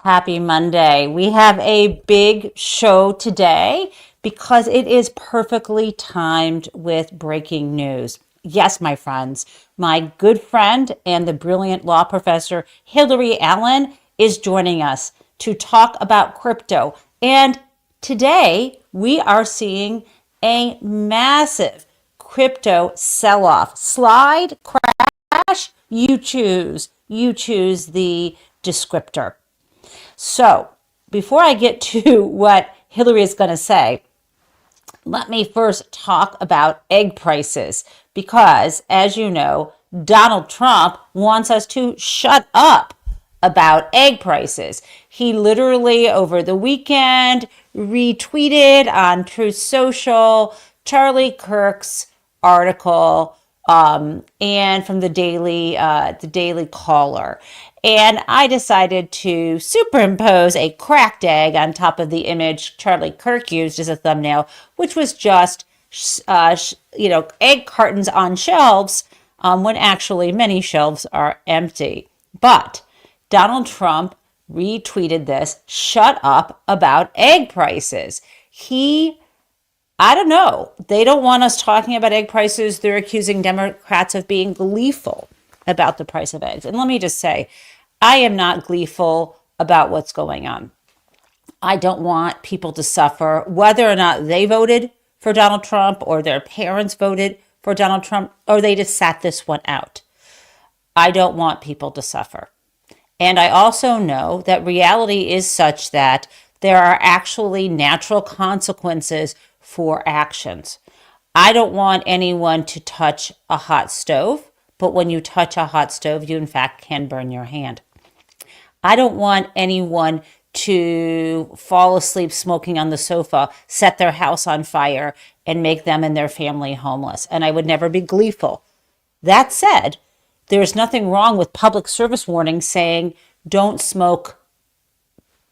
Happy Monday. We have a big show today because it is perfectly timed with breaking news. Yes, my friends, my good friend and the brilliant law professor Hillary Allen is joining us to talk about crypto. And today we are seeing a massive crypto sell off. Slide, crash, you choose. You choose the descriptor. So, before I get to what Hillary is going to say, let me first talk about egg prices because, as you know, Donald Trump wants us to shut up about egg prices. He literally, over the weekend, retweeted on Truth Social Charlie Kirk's article and from the Daily Caller. And I decided to superimpose a cracked egg on top of the image Charlie Kirk used as a thumbnail, which was just, egg cartons on shelves when actually many shelves are empty. But Donald Trump retweeted this, shut up about egg prices. I don't know. They don't want us talking about egg prices. They're accusing Democrats of being gleeful about the price of eggs. And let me just say, I am not gleeful about what's going on. I don't want people to suffer, whether or not they voted for Donald Trump or their parents voted for Donald Trump or they just sat this one out. I don't want people to suffer. And I also know that reality is such that there are actually natural consequences for actions. I don't want anyone to touch a hot stove, but when you touch a hot stove, you in fact can burn your hand. I don't want anyone to fall asleep smoking on the sofa, set their house on fire, and make them and their family homeless. And I would never be gleeful. That said, there's nothing wrong with public service warnings saying don't smoke.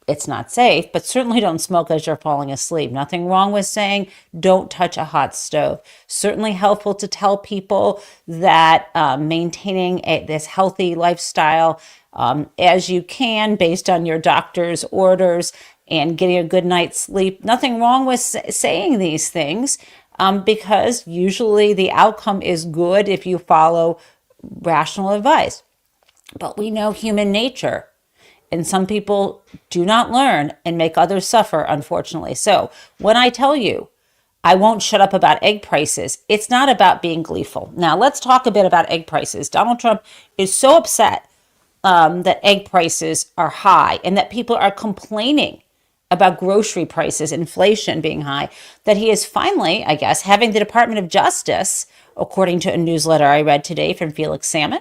It's not safe, but certainly don't smoke as you're falling asleep. Nothing wrong with saying don't touch a hot stove. Certainly helpful to tell people that maintaining this healthy lifestyle as you can based on your doctor's orders and getting a good night's sleep. Nothing wrong with saying these things because usually the outcome is good if you follow rational advice. But we know human nature. And some people do not learn and make others suffer, unfortunately. So when I tell you I won't shut up about egg prices, it's not about being gleeful. Now, let's talk a bit about egg prices. Donald Trump is so upset that egg prices are high and that people are complaining about grocery prices, inflation being high, that he is finally, I guess, having the Department of Justice, according to a newsletter I read today from Felix Salmon,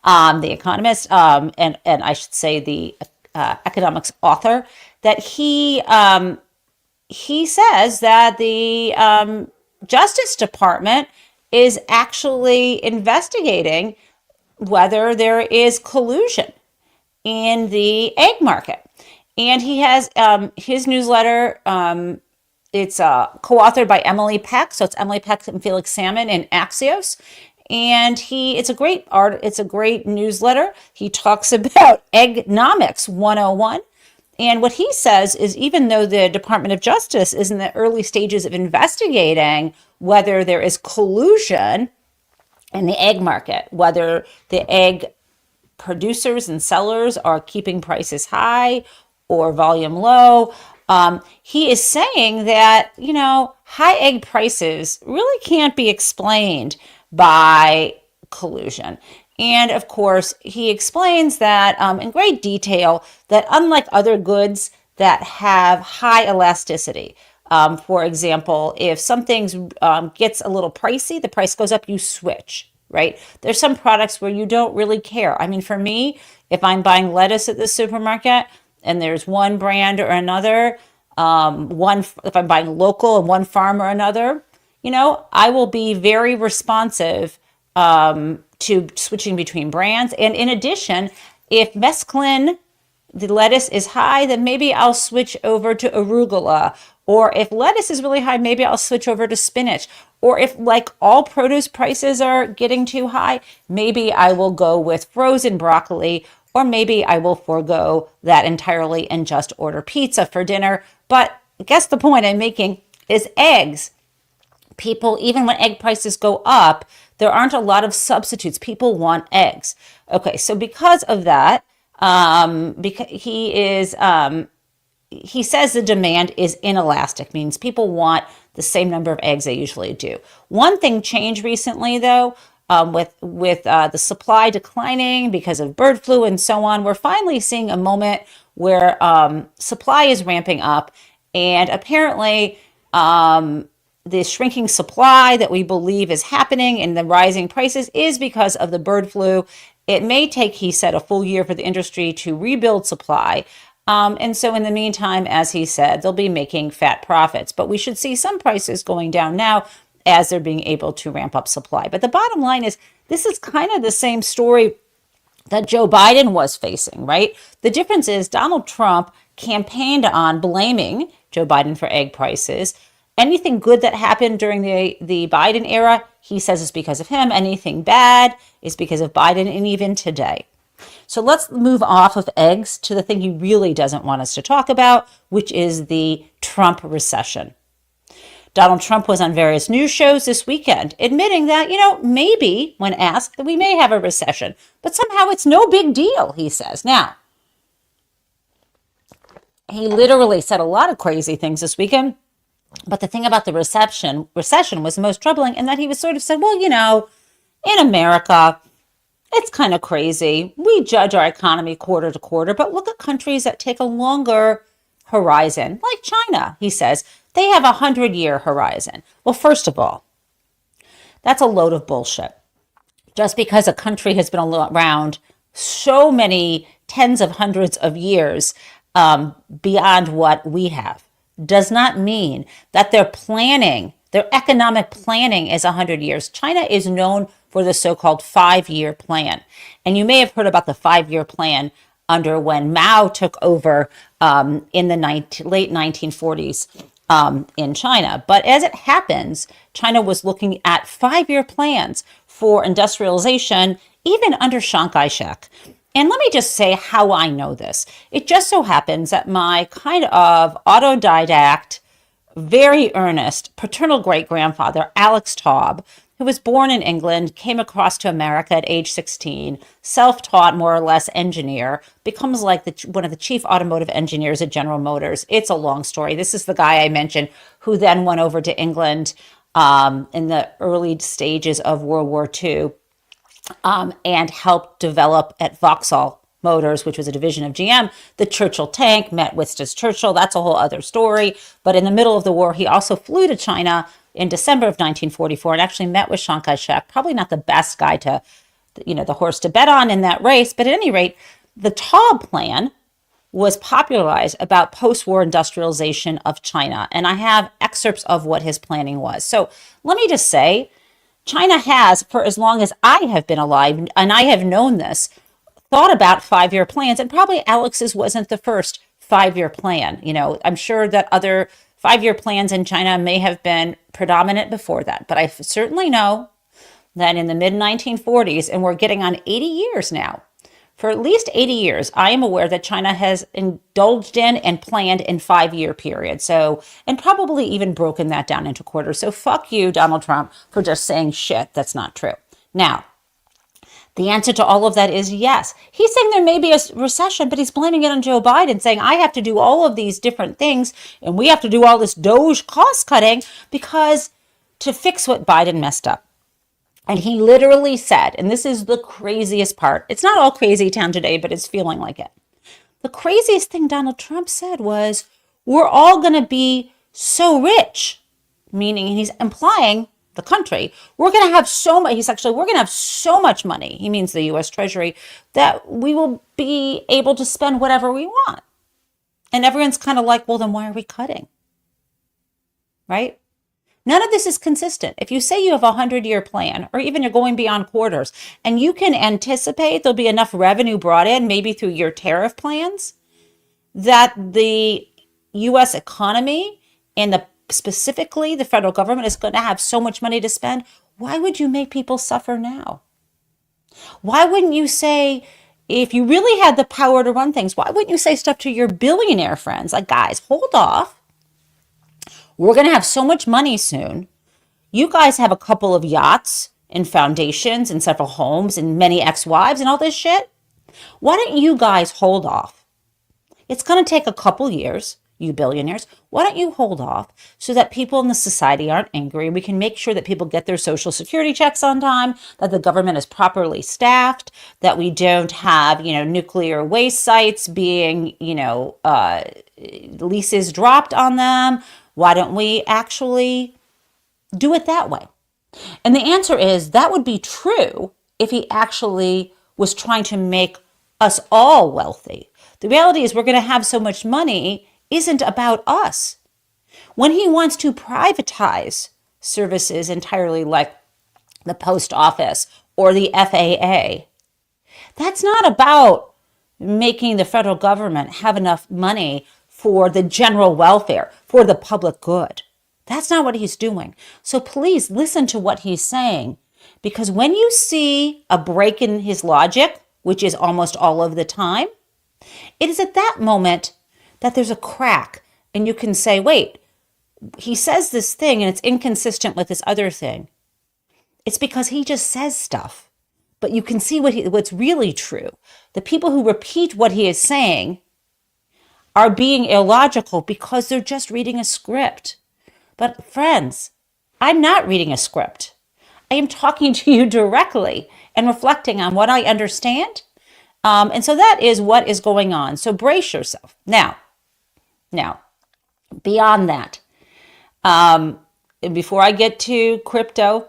the economist, and I should say the economics author, that he says that the Justice Department is actually investigating whether there is collusion in the egg market. And he has his newsletter. It's co-authored by Emily Peck, so it's Emily Peck and Felix Salmon in Axios. And it's a great newsletter. He talks about Eggnomics 101. And what he says is even though the Department of Justice is in the early stages of investigating whether there is collusion in the egg market, whether the egg producers and sellers are keeping prices high or volume low, he is saying that, high egg prices really can't be explained by collusion. And of course, he explains that in great detail that unlike other goods that have high elasticity, for example, if something gets a little pricey, the price goes up, you switch, right? There's some products where you don't really care. I mean, for me, if I'm buying lettuce at the supermarket and there's one brand or another, if I'm buying local and one farm or another, I will be very responsive to switching between brands. And in addition, if mesclun, the lettuce, is high, then maybe I'll switch over to arugula. Or if lettuce is really high, maybe I'll switch over to spinach. Or if like all produce prices are getting too high, maybe I will go with frozen broccoli or maybe I will forego that entirely and just order pizza for dinner. But I guess the point I'm making is eggs. People, even when egg prices go up, there aren't a lot of substitutes. People want eggs. Okay, so because of that, because he says the demand is inelastic, means people want the same number of eggs they usually do. One thing changed recently, though, with the supply declining because of bird flu and so on. We're finally seeing a moment where supply is ramping up, and apparently the shrinking supply that we believe is happening and the rising prices is because of the bird flu. It may take, he said, a full year for the industry to rebuild supply. And so in the meantime, as he said, they'll be making fat profits. But we should see some prices going down now as they're being able to ramp up supply. But the bottom line is this is kind of the same story that Joe Biden was facing, right? The difference is Donald Trump campaigned on blaming Joe Biden for egg prices. Anything good that happened during the Biden era, he says is because of him. Anything bad is because of Biden, and even today. So let's move off of eggs to the thing he really doesn't want us to talk about, which is the Trump recession. Donald Trump was on various news shows this weekend, admitting that, maybe, when asked, that we may have a recession, but somehow it's no big deal, he says. Now, he literally said a lot of crazy things this weekend, but the thing about the recession was the most troubling, in that he was sort of said, well, in America, it's kind of crazy. We judge our economy quarter to quarter, but look at countries that take a longer horizon, like China, he says. They have a 100-year horizon. Well, first of all, that's a load of bullshit. Just because a country has been around so many tens of hundreds of years beyond what we have does not mean that their economic planning is 100 years. China is known for the so-called 5-year plan. And you may have heard about the 5-year plan under when Mao took over in the late 1940s in China. But as it happens, China was looking at 5-year plans for industrialization, even under Chiang Kai-shek. And let me just say how I know this. It just so happens that my kind of autodidact, very earnest paternal great-grandfather, Alex Taub, who was born in England, came across to America at age 16, self-taught, more or less, engineer, becomes like one of the chief automotive engineers at General Motors. It's a long story. This is the guy I mentioned who then went over to England in the early stages of World War II and helped develop at Vauxhall Motors, which was a division of GM, the Churchill tank, met Winston Churchill. That's a whole other story. But in the middle of the war, he also flew to China in December of 1944 and actually met with Chiang Kai-shek. Probably not the best guy to, the horse to bet on in that race. But at any rate, the Taub plan was popularized about post-war industrialization of China. And I have excerpts of what his planning was. So let me just say, China has, for as long as I have been alive, and I have known this, thought about 5-year plans, and probably Alex's wasn't the first 5-year plan. I'm sure that other 5-year plans in China may have been predominant before that, but I certainly know that in the mid-1940s, and we're getting on 80 years now, for at least 80 years, I am aware that China has indulged in and planned in 5-year periods. So, and probably even broken that down into quarters. So fuck you, Donald Trump, for just saying shit that's not true. Now, the answer to all of that is yes. He's saying there may be a recession, but he's blaming it on Joe Biden, saying I have to do all of these different things and we have to do all this Doge cost cutting because to fix what Biden messed up. And he literally said, and this is the craziest part. It's not all crazy town today, but it's feeling like it. The craziest thing Donald Trump said was, we're all going to be so rich, meaning he's implying the country, we're going to have so much, we're going to have so much money, he means the U.S. Treasury, that we will be able to spend whatever we want. And everyone's kind of like, well, then why are we cutting? Right? None of this is consistent. If you say you have a 100-year plan, or even you're going beyond quarters, and you can anticipate there'll be enough revenue brought in, maybe through your tariff plans, that the U.S. economy and specifically the federal government is going to have so much money to spend, why would you make people suffer now? Why wouldn't you say If you really had the power to run things, why wouldn't you say stuff to your billionaire friends? Like, guys, hold off. We're going to have so much money soon. You guys have a couple of yachts and foundations and several homes and many ex-wives and all this shit. Why don't you guys hold off? It's going to take a couple years, you billionaires. Why don't you hold off so that people in the society aren't angry? We can make sure that people get their social security checks on time, that the government is properly staffed, that we don't have, nuclear waste sites being, leases dropped on them. Why don't we actually do it that way? And the answer is that would be true if he actually was trying to make us all wealthy. The reality is we're going to have so much money isn't about us. When he wants to privatize services entirely like the post office or the FAA, that's not about making the federal government have enough money for the general welfare, for the public good. That's not what he's doing. So please listen to what he's saying, because when you see a break in his logic, which is almost all of the time, it is at that moment that there's a crack and you can say, wait, he says this thing and it's inconsistent with this other thing. It's because he just says stuff, but you can see what's really true. The people who repeat what he is saying are being illogical because they're just reading a script. But friends, I'm not reading a script. I am talking to you directly and reflecting on what I understand. And so that is what is going on. So brace yourself. Now, beyond that, before I get to crypto,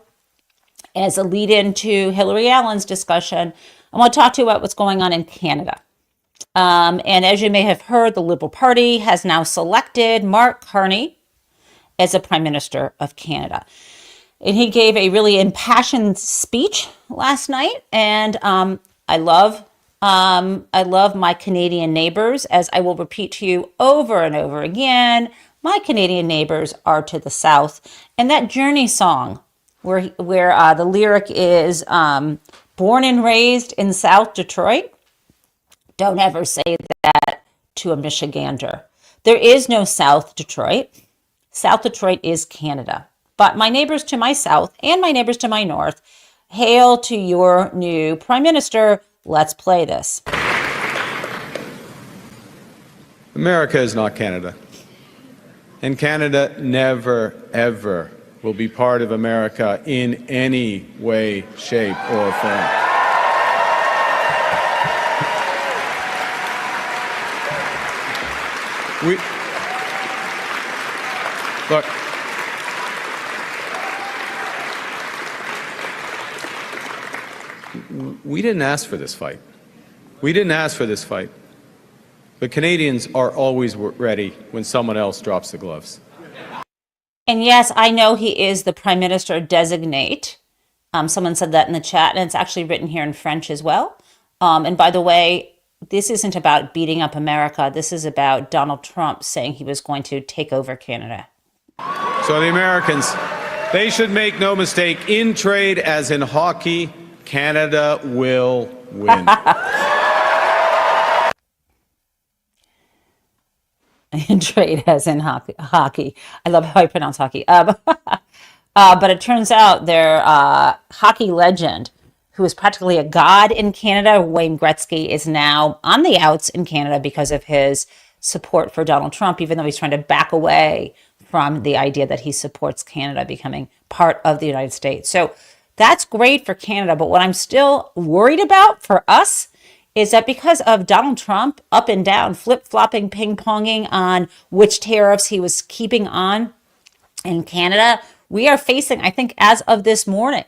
as a lead into Hillary Allen's discussion, I want to talk to you about what's going on in Canada. And as you may have heard, the Liberal Party has now selected Mark Carney as a Prime Minister of Canada. And he gave a really impassioned speech last night. And I love my Canadian neighbors, as I will repeat to you over and over again. My Canadian neighbors are to the south. And that Journey song, where the lyric is born and raised in South Detroit, don't ever say that to a Michigander. There is no South Detroit. South Detroit is Canada. But my neighbors to my south and my neighbors to my north, hail to your new Prime Minister. Let's play this. America is not Canada. And Canada never, ever will be part of America in any way, shape, or form. Look, we didn't ask for this fight. We didn't ask for this fight. But Canadians are always ready when someone else drops the gloves. And yes, I know he is the Prime Minister designate. Someone said that in the chat, and it's actually written here in French as well. And by the way, this isn't about beating up America. This is about Donald Trump saying he was going to take over Canada. So the Americans, they should make no mistake, in trade as in hockey, Canada will win. In trade as in hockey. I love how I pronounce hockey. But it turns out their hockey legend, who is practically a god in Canada, Wayne Gretzky, is now on the outs in Canada because of his support for Donald Trump, even though he's trying to back away from the idea that he supports Canada becoming part of the United States. So that's great for Canada. But what I'm still worried about for us is that because of Donald Trump up and down, flip-flopping, ping-ponging on which tariffs he was keeping on in Canada, we are facing, I think, as of this morning,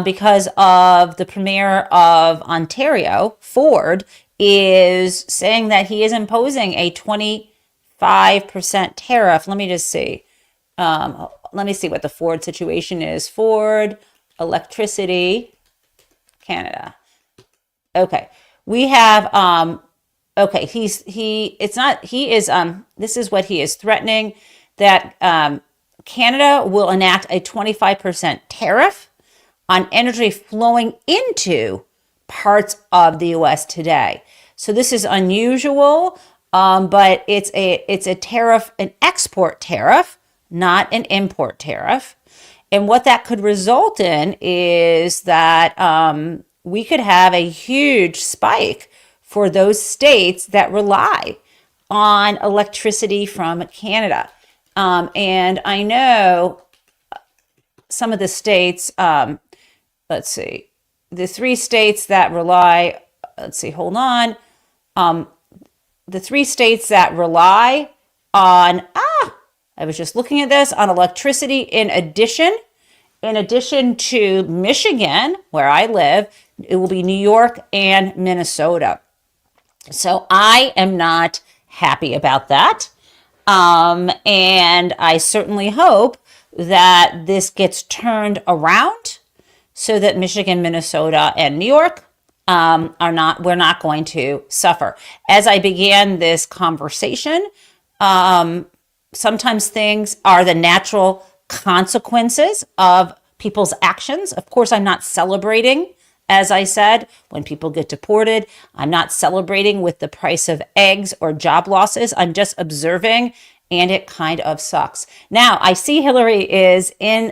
because of the Premier of Ontario, Ford, is saying that he is imposing a 25% tariff. Let me just see. Let me see what the Ford situation is. Ford, electricity, Canada. Okay. We have, okay, this is what he is threatening, that Canada will enact a 25% tariff on energy flowing into parts of the US today. So this is unusual, but it's a tariff, an export tariff, not an import tariff. And what that could result in is that we could have a huge spike for those states that rely on electricity from Canada. And I know some of the states, let's see, the three states that rely, let's see, hold on. The three states that rely on, I was just looking at this, on electricity in addition to Michigan, where I live, it will be New York and Minnesota. So I am not happy about that. And I certainly hope that this gets turned around so that Michigan, Minnesota, and New York we're not going to suffer. As I began this conversation, sometimes things are the natural consequences of people's actions. Of course, I'm not celebrating, as I said, when people get deported. I'm not celebrating with the price of eggs or job losses. I'm just observing, and it kind of sucks. Now, I see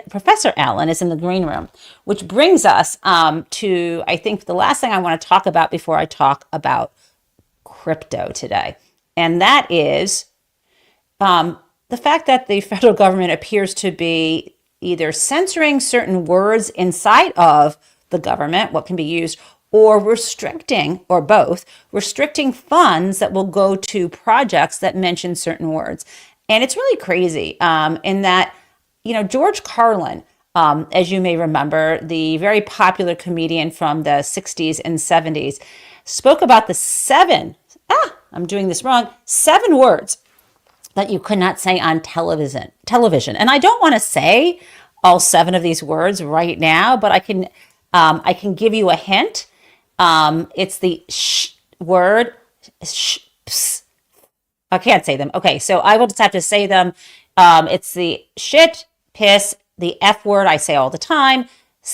Professor Allen is in the green room, which brings us to, I think, the last thing I want to talk about before I talk about crypto today. And that is the fact that the federal government appears to be either censoring certain words inside of the government, what can be used, or restricting, or both, restricting funds that will go to projects that mention certain words. And it's really crazy in that, George Carlin, as you may remember, the very popular comedian from the 60s and 70s, spoke about the seven words that you could not say on television. And I don't want to say all 7 of these words right now, but I can give you a hint. It's the sh word. Ps. I can't say them. Okay, so I will just have to say them. It's the shit, piss, the F word I say all the time,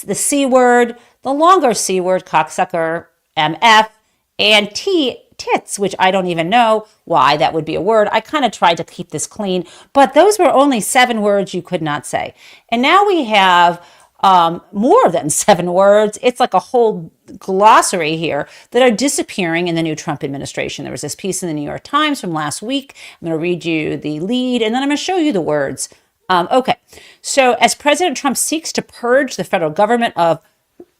the C word, the longer C word, cocksucker, MF, and tits, which I don't even know why that would be a word. I kind of tried to keep this clean, but those were only 7 words you could not say. And now we have more than 7 words. It's like a whole glossary here that are disappearing in the new Trump administration. There was this piece in the New York Times from last week. I'm going to read you the lead, and then I'm going to show you the words. Okay, so as President Trump seeks to purge the federal government of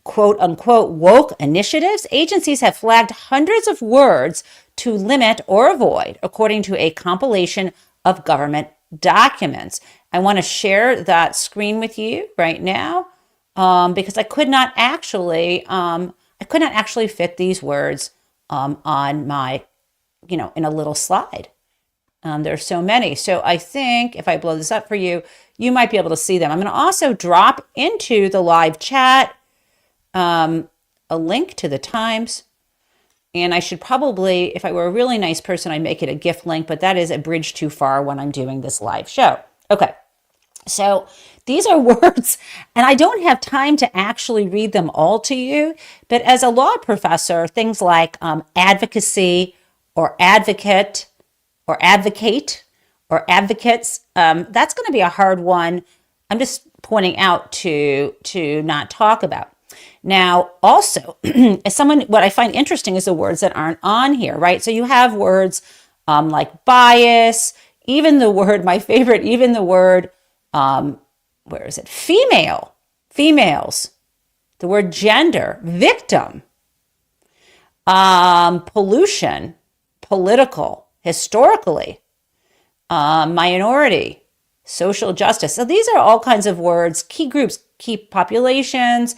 quote unquote woke initiatives, agencies have flagged hundreds of words to limit or avoid, according to a compilation of government documents. I want to share that screen with you right now because I could not actually fit these words on my, in a little slide. There's so many. So I think if I blow this up for you, you might be able to see them. I'm going to also drop into the live chat a link to the Times. And I should probably, if I were a really nice person, I'd make it a gift link, but that is a bridge too far when I'm doing this live show. Okay, so these are words, and I don't have time to actually read them all to you, but as a law professor, things like advocacy or advocate or advocate or advocates, that's going to be a hard one. I'm just pointing out to not talk about. Now, also, what I find interesting is the words that aren't on here, right? So you have words like bias, even the word, my favorite, even the word, where is it? Females, the word gender, victim, pollution, political, historically, minority, social justice. So these are all kinds of words, key groups, key populations.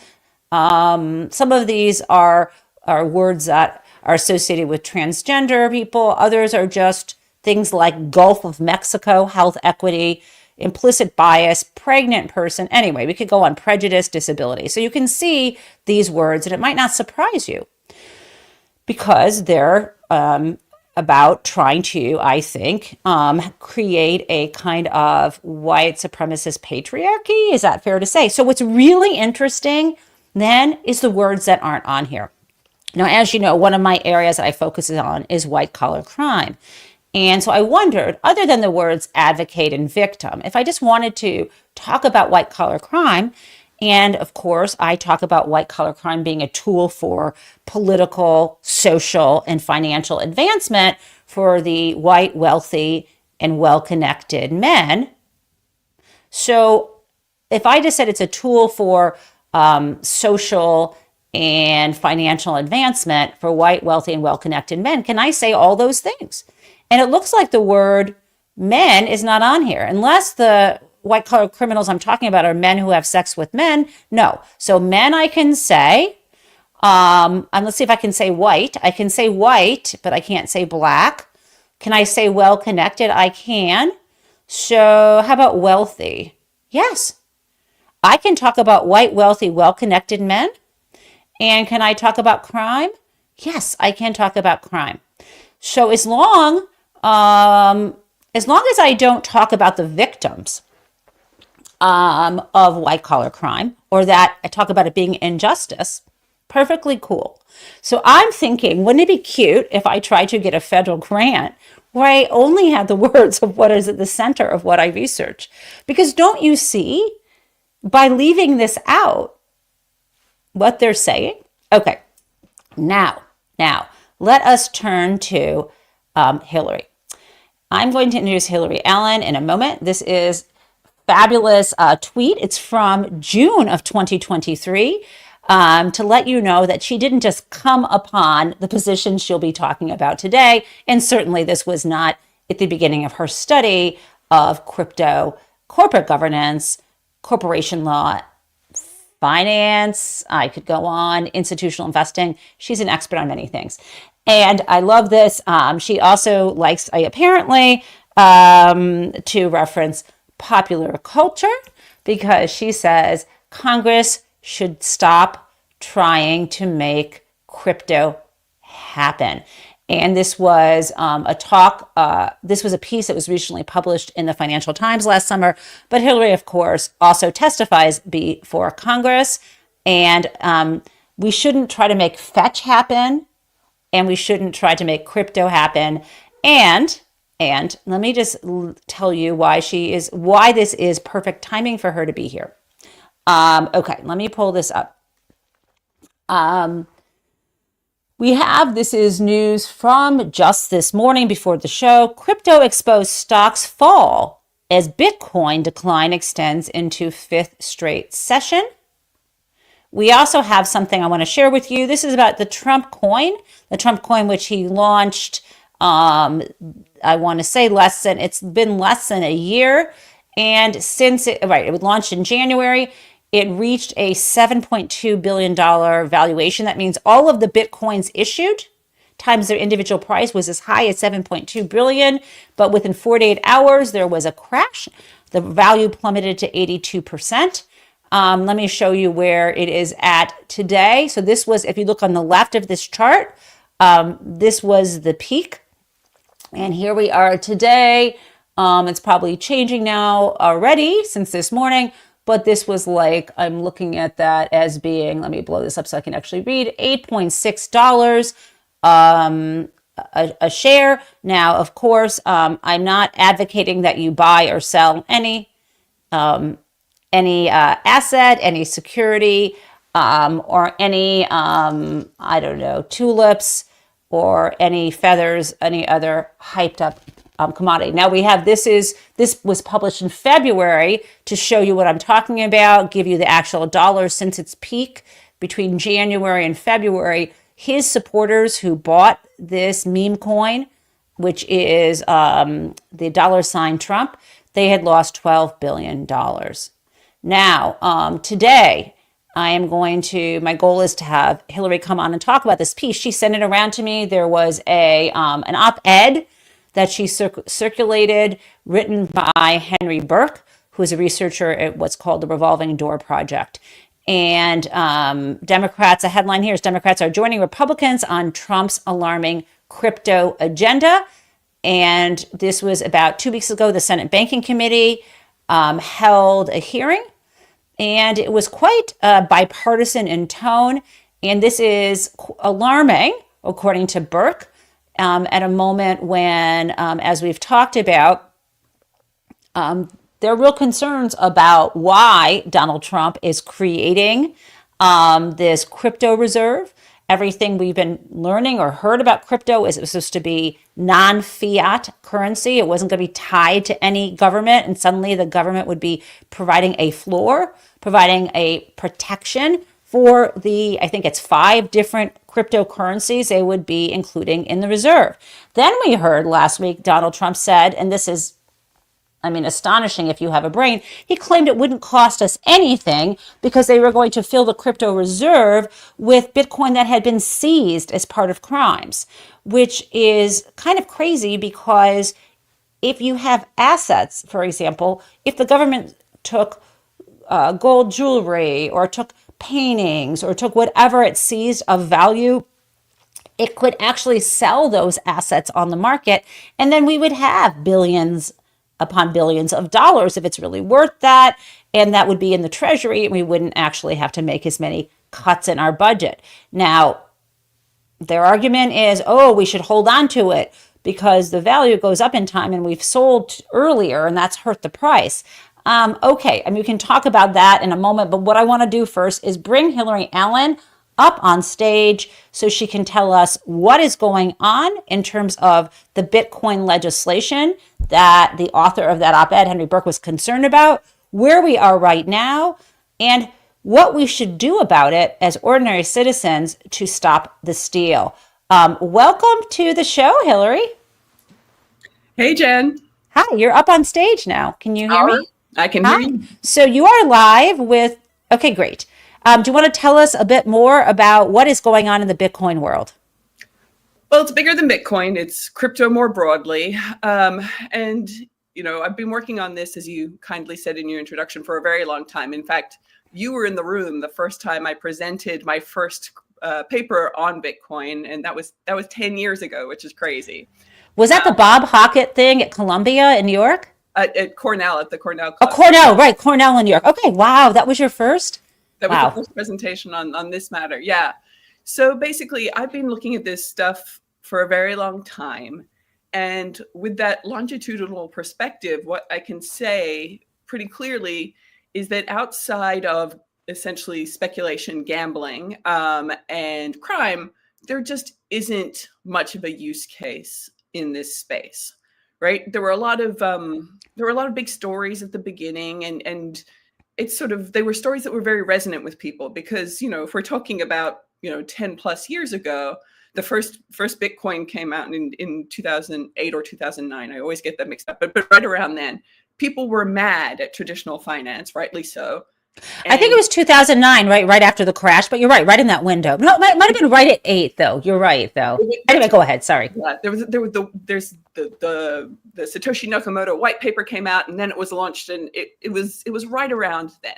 Some of these are words that are associated with transgender people. Others are just things like Gulf of Mexico, health equity, implicit bias, pregnant person. Anyway, we could go on prejudice, disability. So you can see these words, and it might not surprise you because they're about trying to, I think, create a kind of white supremacist patriarchy. Is that fair to say? So what's really interesting then is the words that aren't on here. Now, as you know, one of my areas that I focus on is white collar crime. And so I wondered, other than the words advocate and victim, if I just wanted to talk about white collar crime, and of course, I talk about white collar crime being a tool for political, social, and financial advancement for the white, wealthy, and well connected men. So if I just said it's a tool for social and financial advancement for white, wealthy, and well connected men, can I say all those things? And it looks like the word men is not on here, unless the white collar criminals I'm talking about are men who have sex with men. No. So men I can say, and let's see if I can say white. I can say white, but I can't say black. Can I say well connected? I can. So how about wealthy? Yes. I can talk about white, wealthy, well connected men. And can I talk about crime? Yes, I can talk about crime. So as long as I don't talk about the victims of white collar crime, or that I talk about it being injustice, perfectly cool. So I'm thinking, wouldn't it be cute if I tried to get a federal grant where I only had the words of what is at the center of what I research? Because don't you see, by leaving this out, what they're saying? Okay, now, let us turn to Hillary. I'm going to introduce Hillary Allen in a moment. This is fabulous tweet. It's from June of 2023 to let you know that she didn't just come upon the position she'll be talking about today. And certainly this was not at the beginning of her study of crypto, corporate governance, corporation law, finance. I could go on, institutional investing. She's an expert on many things. And I love this. She also likes, apparently, to reference popular culture, because she says Congress should stop trying to make crypto happen. And this was a talk, this was a piece that was recently published in the Financial Times last summer. But Hillary, of course, also testifies before Congress. And we shouldn't try to make fetch happen, and we shouldn't try to make crypto happen. And let me just tell you why this is perfect timing for her to be here. Okay, let me pull this up. This is news from just this morning before the show. Crypto exposed stocks fall as Bitcoin decline extends into fifth straight session. We also have something I want to share with you. This is about the Trump coin, which he launched, I want to say it's been less than a year. And since it was launched in January, it reached a $7.2 billion valuation. That means all of the Bitcoins issued times their individual price was as high as 7.2 billion. But within 48 hours, there was a crash. The value plummeted to 82%. Let me show you where it is at today. So this was, if you look on the left of this chart, this was the peak. And here we are today. It's probably changing now already since this morning. But this was like, I'm looking at that as being, let me blow this up so I can actually read, $8.6 a share. Now, of course, I'm not advocating that you buy or sell any asset, any security, or any, I don't know, tulips or any feathers, any other hyped up commodity. Now we have, this was published in February to show you what I'm talking about, give you the actual dollars since its peak between January and February. His supporters who bought this meme coin, which is the $ Trump, they had lost $12 billion. Now, today, my goal is to have Hillary come on and talk about this piece. She sent it around to me. There was an op-ed that she circulated, written by Henry Burke, who is a researcher at what's called the Revolving Door Project. And Democrats, a headline here is Democrats are joining Republicans on Trump's alarming crypto agenda. And this was about 2 weeks ago. The Senate Banking Committee held a hearing, and it was quite bipartisan in tone. And this is alarming, according to Burke, at a moment when, as we've talked about, there are real concerns about why Donald Trump is creating this crypto reserve. Everything we've been learning or heard about crypto is it was supposed to be non-fiat currency. It wasn't going to be tied to any government, and suddenly the government would be providing a floor, providing a protection for the, I think it's 5 different cryptocurrencies they would be including in the reserve. Then we heard last week Donald Trump said, and this is, I mean, astonishing if you have a brain. He claimed it wouldn't cost us anything because they were going to fill the crypto reserve with Bitcoin that had been seized as part of crimes, which is kind of crazy because if you have assets, for example, if the government took gold jewelry or took paintings or took whatever it seized of value, it could actually sell those assets on the market, and then we would have billions upon billions of dollars if it's really worth that, and that would be in the treasury, and we wouldn't actually have to make as many cuts in our budget. Now, their argument is, oh, we should hold on to it because the value goes up in time and we've sold earlier and that's hurt the price. Okay, I mean, we can talk about that in a moment, but what I want to do first is bring Hillary Allen up on stage so she can tell us what is going on in terms of the Bitcoin legislation that the author of that op-ed, Henry Burke, was concerned about, where we are right now, and what we should do about it as ordinary citizens to stop the steal. Welcome to the show, Hillary. Hey, Jen. Hi, you're up on stage now. Can you hear me? I can Hi. hear you. So you are live with, okay, great. Do you want to tell us a bit more about what is going on in the Bitcoin world? Well, it's bigger than Bitcoin. It's crypto more broadly. And, you know, I've been working on this, as you kindly said in your introduction, for a very long time. In fact, you were in the room the first time I presented my first paper on Bitcoin, and that was 10 years ago, which is crazy. Was that the Bob Hockett thing at Columbia in New York? At Cornell, at the Cornell Oh, Club. Cornell, right, Cornell in New York. Okay, wow, that was your first? That was Wow. the first presentation on this matter. Yeah. So basically, I've been looking at this stuff for a very long time. And with that longitudinal perspective, what I can say pretty clearly is that outside of essentially speculation, gambling, and crime, there just isn't much of a use case in this space, right? There were a lot of big stories at the beginning, and it's sort of, they were stories that were very resonant with people because, you know, if we're talking about, 10 plus years ago, the first Bitcoin came out in 2008 or 2009. I always get that mixed up, but right around then, people were mad at traditional finance, rightly so. I think it was 2009, right after the crash, but you're right in that window. No, it might have been right at 8, though. You're right, though. Anyway, go ahead. Sorry. Yeah, there's the Satoshi Nakamoto white paper came out, and then it was launched, and it was right around then.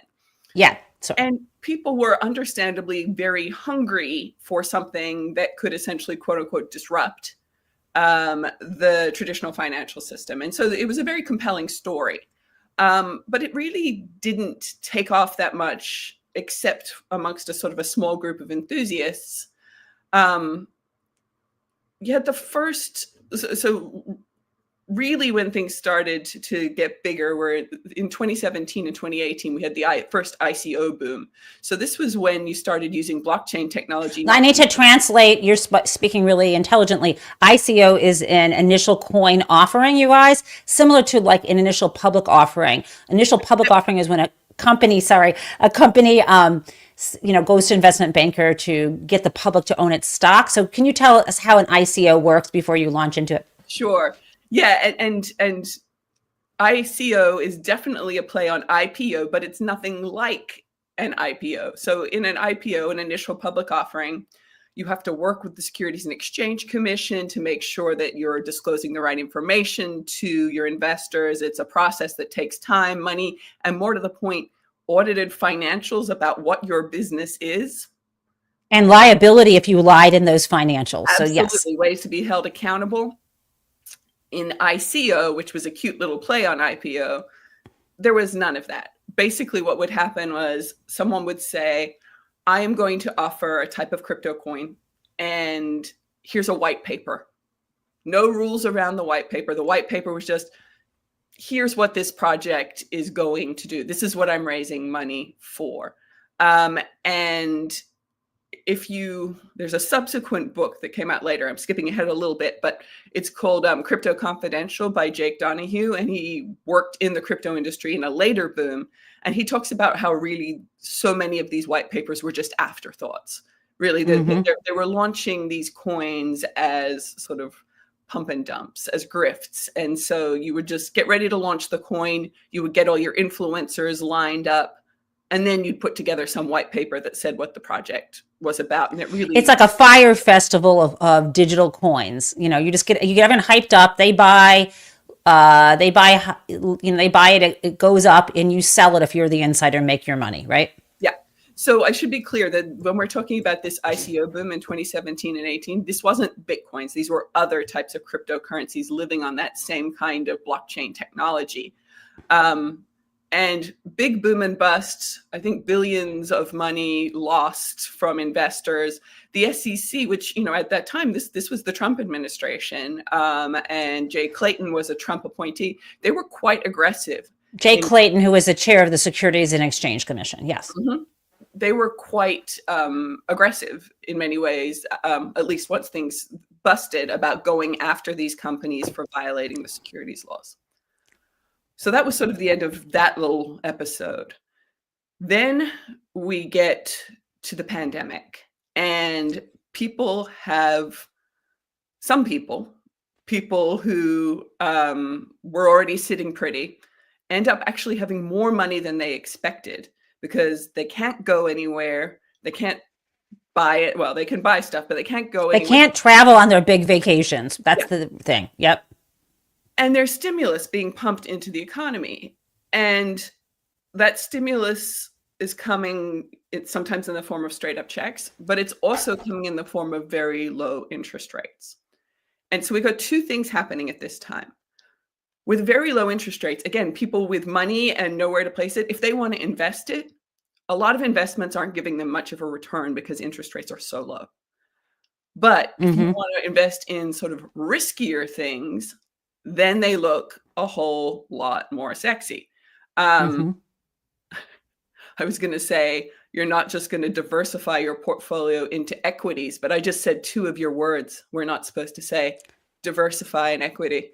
Yeah. Sorry. And people were understandably very hungry for something that could essentially, quote unquote, disrupt the traditional financial system. And so it was a very compelling story. But it really didn't take off that much, except amongst a sort of a small group of enthusiasts. You had the first, so really when things started to get bigger were in 2017 and 2018, we had the first ICO boom. So this was when you started using blockchain technology. I need to translate. You're speaking really intelligently. ICO is an initial coin offering, you guys, similar to like an initial public offering. Initial public offering is when a company goes to investment banker to get the public to own its stock. So can you tell us how an ICO works before you launch into it? Sure. Yeah, and ICO is definitely a play on IPO, but it's nothing like an IPO. So in an IPO, an initial public offering, you have to work with the Securities and Exchange Commission to make sure that you're disclosing the right information to your investors. It's a process that takes time, money, and more to the point, audited financials about what your business is. And liability if you lied in those financials. Absolutely. So yes. Ways to be held accountable. In ICO, which was a cute little play on IPO, there was none of that. Basically, what would happen was someone would say, I am going to offer a type of crypto coin, and here's a white paper. No rules around the white paper. The white paper was just, here's what this project is going to do. This is what I'm raising money for. And there's a subsequent book that came out later. I'm skipping ahead a little bit, but it's called Crypto Confidential by Jake Donahue. And he worked in the crypto industry in a later boom. And he talks about how really so many of these white papers were just afterthoughts. Really, they were launching these coins as sort of pump and dumps, as grifts. And so you would just get ready to launch the coin. You would get all your influencers lined up. And then you'd put together some white paper that said what the project was about. And it's like a fire festival of digital coins. You get everyone hyped up. They buy it, it goes up, and you sell it if you're the insider and make your money, right? Yeah. So I should be clear that when we're talking about this ICO boom in 2017 and 18, this wasn't Bitcoins. These were other types of cryptocurrencies living on that same kind of blockchain technology. And big boom and busts, I think billions of money lost from investors. The SEC, which, at that time, this was the Trump administration, and Jay Clayton was a Trump appointee. They were quite aggressive. Jay Clayton, who was the chair of the Securities and Exchange Commission. Yes. Mm-hmm. They were quite aggressive in many ways, at least once things busted, about going after these companies for violating the securities laws. So that was sort of the end of that little episode. Then we get to the pandemic, and some people who were already sitting pretty, end up actually having more money than they expected because they can't go anywhere. They can't buy it. Well, they can buy stuff, but they can't go anywhere. They can't travel on their big vacations. That's the thing. Yep. And there's stimulus being pumped into the economy. And that stimulus is coming, it's sometimes in the form of straight up checks, but it's also coming in the form of very low interest rates. And so we've got two things happening at this time. With very low interest rates, again, people with money and nowhere to place it, if they want to invest it, a lot of investments aren't giving them much of a return because interest rates are so low. If you want to invest in sort of riskier things, then they look a whole lot more sexy. I was going to say, you're not just going to diversify your portfolio into equities, but I just said two of your words we're not supposed to say, diversify and equity.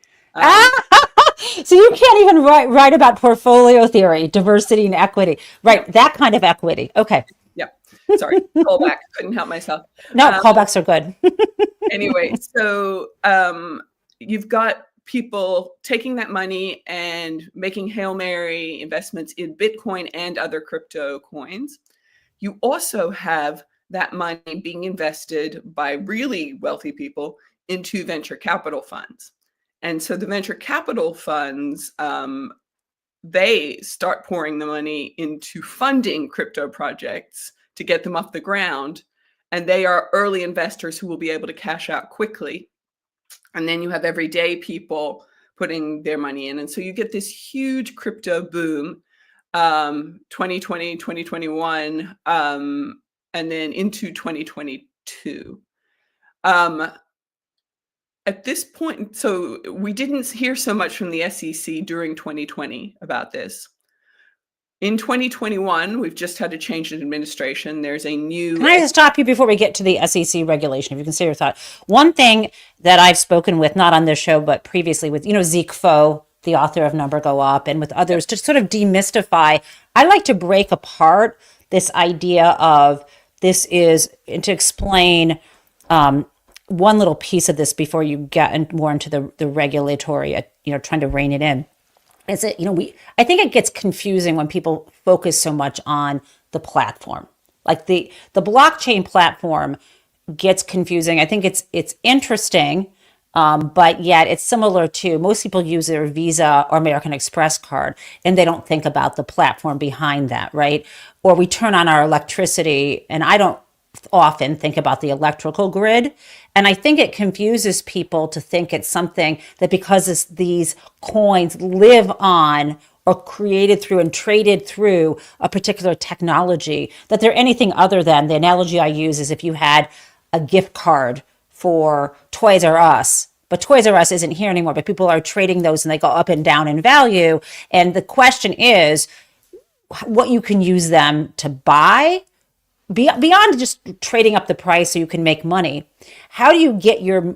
So you can't even write about portfolio theory, diversity and equity. Right, that kind of equity. Okay. Yeah. Sorry, callback. Couldn't help myself. No, callbacks are good. Anyway, so you've got people taking that money and making Hail Mary investments in Bitcoin and other crypto coins. You also have that money being invested by really wealthy people into venture capital funds. And so the venture capital funds, they start pouring the money into funding crypto projects to get them off the ground. And they are early investors who will be able to cash out quickly. And then you have everyday people putting their money in. And so you get this huge crypto boom, 2020, 2021, and then into 2022. At this point, so we didn't hear so much from the SEC during 2020 about this. In 2021, we've just had a change in administration. There's a new... Can I just stop you before we get to the SEC regulation, if you can say your thought? One thing that I've spoken with, not on this show, but previously with, Zeke Faux, the author of Number Go Up, and with others, to sort of demystify, I like to break apart this idea of this is, and to explain one little piece of this before you get more into the regulatory, trying to rein it in. Is that, I think it gets confusing when people focus so much on the platform. Like the blockchain platform gets confusing. I think it's interesting, but yet it's similar to, most people use their Visa or American Express card and they don't think about the platform behind that, right? Or we turn on our electricity, and I don't often think about the electrical grid. And I think it confuses people to think it's something that because these coins live on or created through and traded through a particular technology, that they're anything other than, the analogy I use is if you had a gift card for Toys R Us, but Toys R Us isn't here anymore, but people are trading those and they go up and down in value. And the question is what you can use them to buy beyond just trading up the price so you can make money. How do you get your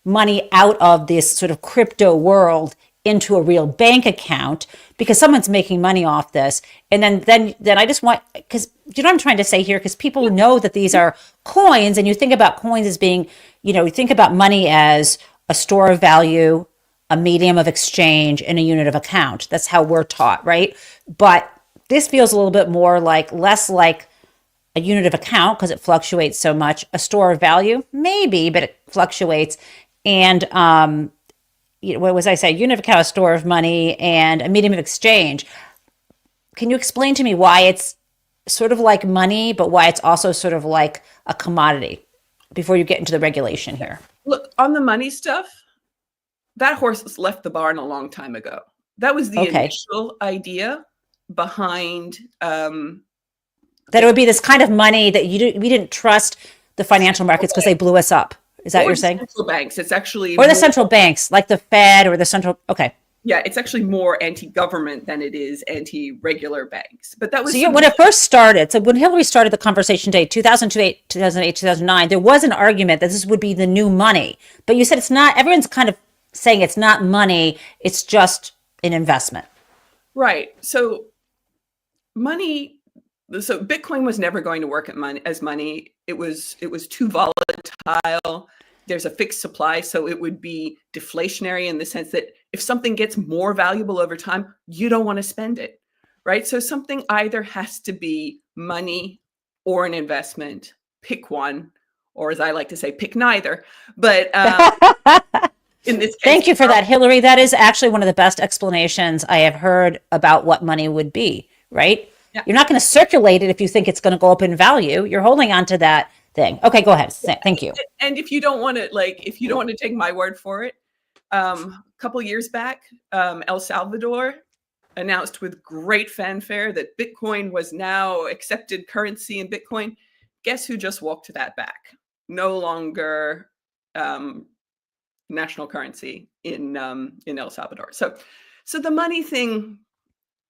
money out of this sort of crypto world into a real bank account, because someone's making money off this? And then I just want, because you know what I'm trying to say here, because people know that these are coins, and you think about coins as being, you think about money as a store of value, a medium of exchange, and a unit of account. That's how we're taught, right? But this feels a little bit more like, less like a unit of account because it fluctuates so much. A store of value, maybe, but it fluctuates. And what was I say? Unit of account, a store of money, and a medium of exchange. Can you explain to me why it's sort of like money, but why it's also sort of like a commodity before you get into the regulation here? Look, on the money stuff, that horse has left the barn a long time ago. That was the initial idea behind that it would be this kind of money that we didn't trust the financial markets because they blew us up. Is that what you're saying? Central banks. It's actually the central banks, like the Fed or the central. Okay. Yeah, it's actually more anti-government than it is anti-regular banks. But that was when it first started. So when Hillary started the conversation today, 2008, 2009, there was an argument that this would be the new money. But you said it's not. Everyone's kind of saying it's not money. It's just an investment. Right. So money. So Bitcoin was never going to work as money. It was too volatile. There's a fixed supply, so it would be deflationary in the sense that if something gets more valuable over time, you don't want to spend it, right? So something either has to be money or an investment. Pick one, or as I like to say, pick neither. But in this case, thank you for that, Hillary. That is actually one of the best explanations I have heard about what money would be, right? Yeah. You're not going to circulate it if you think it's going to go up in value. You're holding on to that thing. Okay, go ahead. Thank you. And if you don't want to, take my word for it, a couple years back, El Salvador announced with great fanfare that Bitcoin was now accepted currency in Bitcoin. Guess who just walked that back? No longer national currency in El Salvador. So the money thing,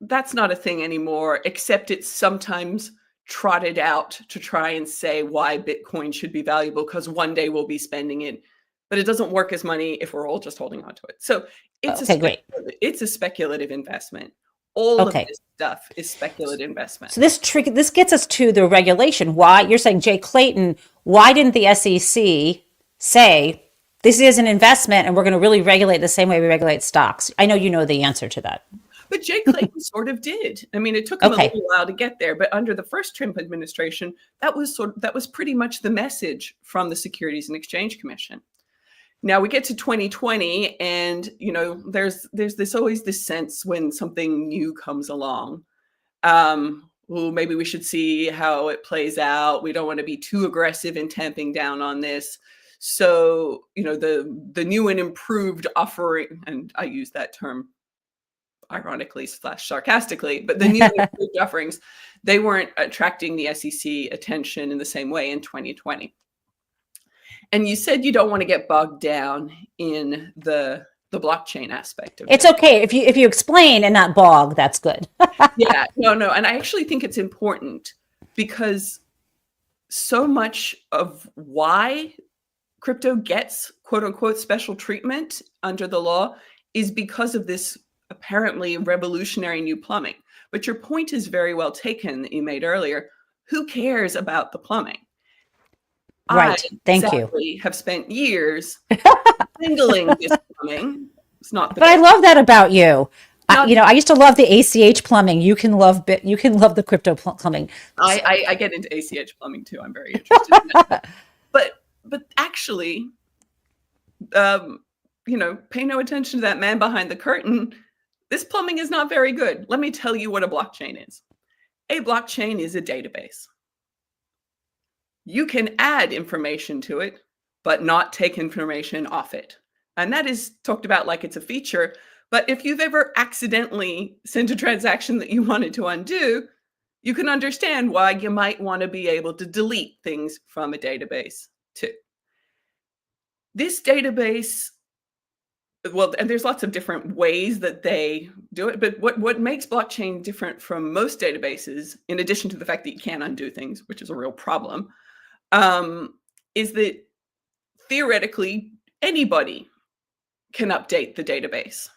that's not a thing anymore, except it's sometimes trotted out to try and say why Bitcoin should be valuable because one day we'll be spending it, but it doesn't work as money if we're all just holding on to it. So it's a speculative investment. All of this stuff is speculative investment. So this gets us to the regulation. Why you're saying, Jay Clayton, why didn't the SEC say this is an investment and we're going to really regulate the same way we regulate stocks? I know you know the answer to that. But Jay Clayton sort of did. I mean, it took him a little while to get there, but under the first Trump administration, that was pretty much the message from the Securities and Exchange Commission. Now we get to 2020, and there's always this sense when something new comes along. Maybe we should see how it plays out. We don't want to be too aggressive in tamping down on this. So the new and improved offering, and I use that term ironically / sarcastically, but the new offerings, they weren't attracting the SEC attention in the same way in 2020. And you said you don't want to get bogged down in the blockchain aspect of it. It's okay if you explain and not bog, that's good. Yeah, no, and I actually think it's important because so much of why crypto gets quote unquote special treatment under the law is because of this apparently revolutionary new plumbing. But your point is very well taken that you made earlier. Who cares about the plumbing? Right. Thank you. Have spent years handling this plumbing. It's not. But I love that about you. I used to love the ACH plumbing. You can love the crypto plumbing. I get into ACH plumbing too. I'm very interested in that. But actually, pay no attention to that man behind the curtain. This plumbing is not very good. Let me tell you what a blockchain is. A blockchain is a database. You can add information to it, but not take information off it. And that is talked about like it's a feature, But if you've ever accidentally sent a transaction that you wanted to undo, you can understand why you might want to be able to delete things from a database too. This database, well, and there's lots of different ways that they do it, but what makes blockchain different from most databases, in addition to the fact that you can't undo things, which is a real problem, is that theoretically anybody can update the database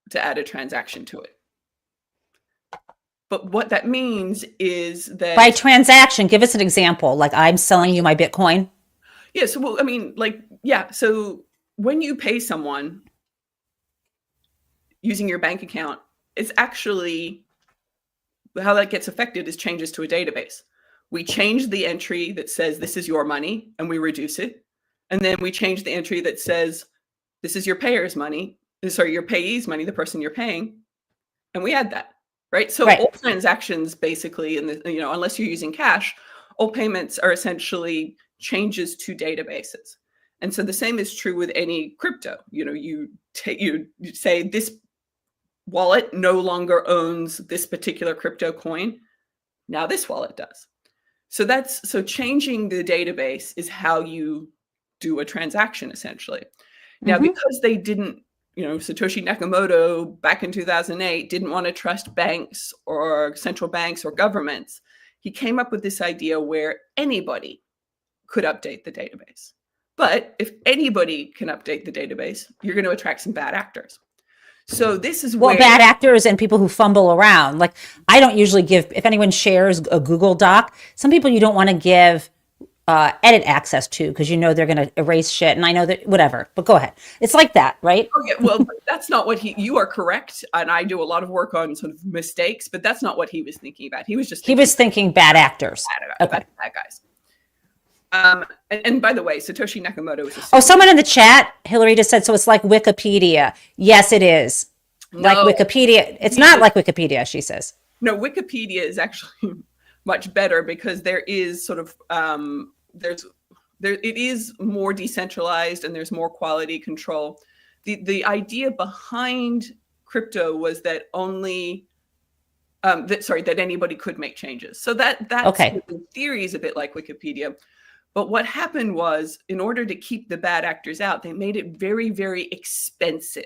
to add a transaction to it. But what that means is that By transaction, give us an example. Like I'm selling you my Bitcoin. yeah, so well, I mean, like, yeah, so when you pay someone using your bank account, it's actually how that gets affected is changes to a database. We change the entry that says this is your money and we reduce it. And then we change the entry that says this is your payer's money, sorry, your payee's money, the person you're paying, and we add that, right? So Right. all transactions basically, in the, you know, unless you're using cash, all payments are essentially changes to databases. And so the same is true with any crypto. You know, you say this wallet no longer owns this particular crypto coin. Now this wallet does. So changing the database is how you do a transaction essentially. Now, because they didn't, you know, Satoshi Nakamoto back in 2008 didn't want to trust banks or central banks or governments, he came up with this idea where anybody could update the database. But if anybody can update the database, you're going to attract some bad actors. So this is where bad actors and people who fumble around. Like I don't usually give, if anyone shares a Google Doc, some people you don't want to give edit access to because you know they're going to erase shit. And I know that whatever, but go ahead. It's like that, right? Okay, well, that's not what you are correct. And I do a lot of work on sort of mistakes, but that's not what he was thinking about. He was thinking bad actors. Bad guys. And by the way, Satoshi Nakamoto is someone in the chat, Hillary just said, so it's like Wikipedia. Yes, it is. Like Wikipedia. It's not like Wikipedia, she says. No, Wikipedia is actually much better because there is sort of, it is more decentralized and there's more quality control. The idea behind crypto was that only, that anybody could make changes. So that's in theory is a bit like Wikipedia. But what happened was, in order to keep the bad actors out, they made it very, very expensive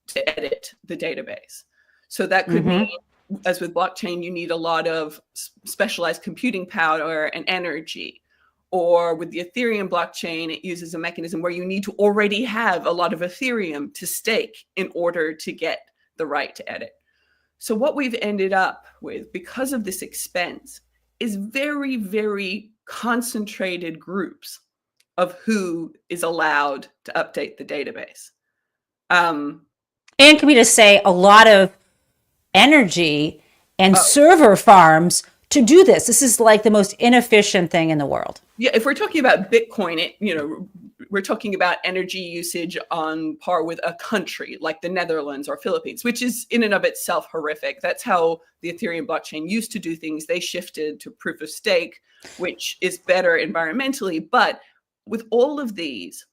to edit the database. So that could mean, as with blockchain, you need a lot of specialized computing power and energy. Or with the Ethereum blockchain, it uses a mechanism where you need to already have a lot of Ethereum to stake in order to get the right to edit. So what we've ended up with, because of this expense, is very, very concentrated groups of who is allowed to update the database. And can we just say a lot of energy and server farms to do this? This is like the most inefficient thing in the world. Yeah, if we're talking about Bitcoin, we're talking about energy usage on par with a country like the Netherlands or Philippines, which is in and of itself horrific. That's how the Ethereum blockchain used to do things. They shifted to proof of stake, which is better environmentally. But with all of these,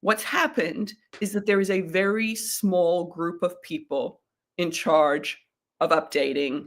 what's happened is that there is a very small group of people in charge of updating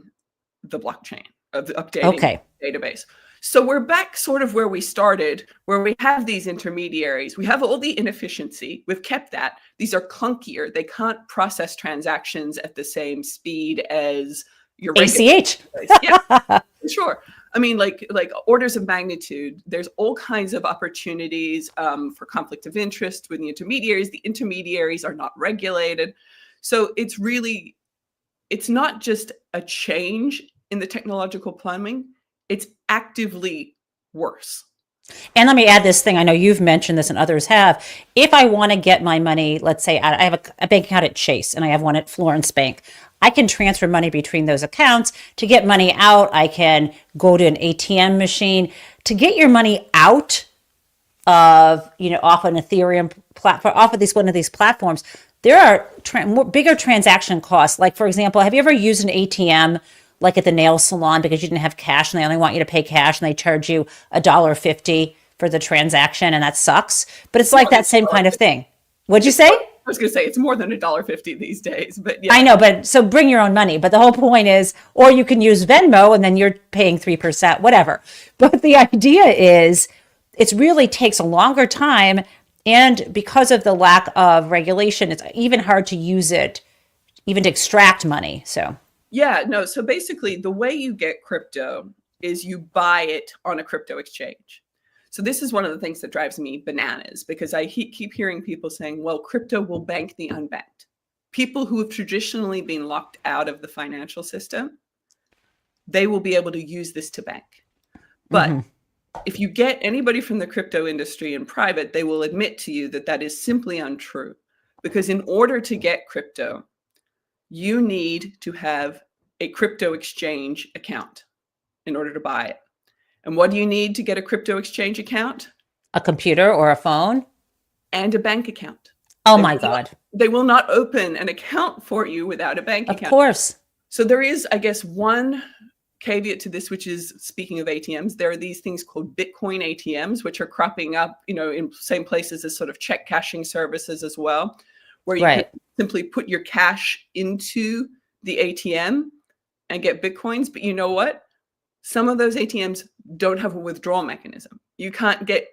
the blockchain, of updating the database. So we're back sort of where we started, where we have these intermediaries. We have all the inefficiency. We've kept that. These are clunkier. They can't process transactions at the same speed as your ACH. Yeah, sure. I mean, like orders of magnitude. There's all kinds of opportunities for conflict of interest with the intermediaries. The intermediaries are not regulated. So it's not just a change in the technological plumbing. It's actively worse. And let me add this thing. I know you've mentioned this and others have. If I want to get my money, let's say I have a bank account at Chase and I have one at Florence Bank, I can transfer money between those accounts. To get money out, I can go to an ATM machine. To get your money out of, off an Ethereum platform, off of one of these platforms, there are bigger transaction costs. Like, for example, have you ever used an ATM like at the nail salon because you didn't have cash and they only want you to pay cash and they charge you $1.50 for the transaction and that sucks? But it's like that same kind of thing. What'd you say? was going to say it's more than $1.50 these days, but I yeah. know, but so bring your own money. But the whole point is, or you can use Venmo and then you're paying 3%, whatever. But the idea is, it really takes a longer time. And because of the lack of regulation, it's even hard to use it, even to extract money. So, Yeah, no. So basically, the way you get crypto is you buy it on a crypto exchange. So this is one of the things that drives me bananas because I keep hearing people saying, well, crypto will bank the unbanked. People who have traditionally been locked out of the financial system, they will be able to use this to bank. But if you get anybody from the crypto industry in private, they will admit to you that that is simply untrue. Because in order to get crypto, you need to have a crypto exchange account in order to buy it. And what do you need to get a crypto exchange account? a computer or a phone. And a bank account. Oh my God. They will not open an account for you without a bank Of account. course. So there is, I guess, one caveat to this, which is, speaking of ATMs, there are these things called Bitcoin ATMs, which are cropping up, in same places as sort of check cashing services as well, where you can simply put your cash into the ATM and get Bitcoins. But you know what? Some of those ATMs don't have a withdrawal mechanism. You can't get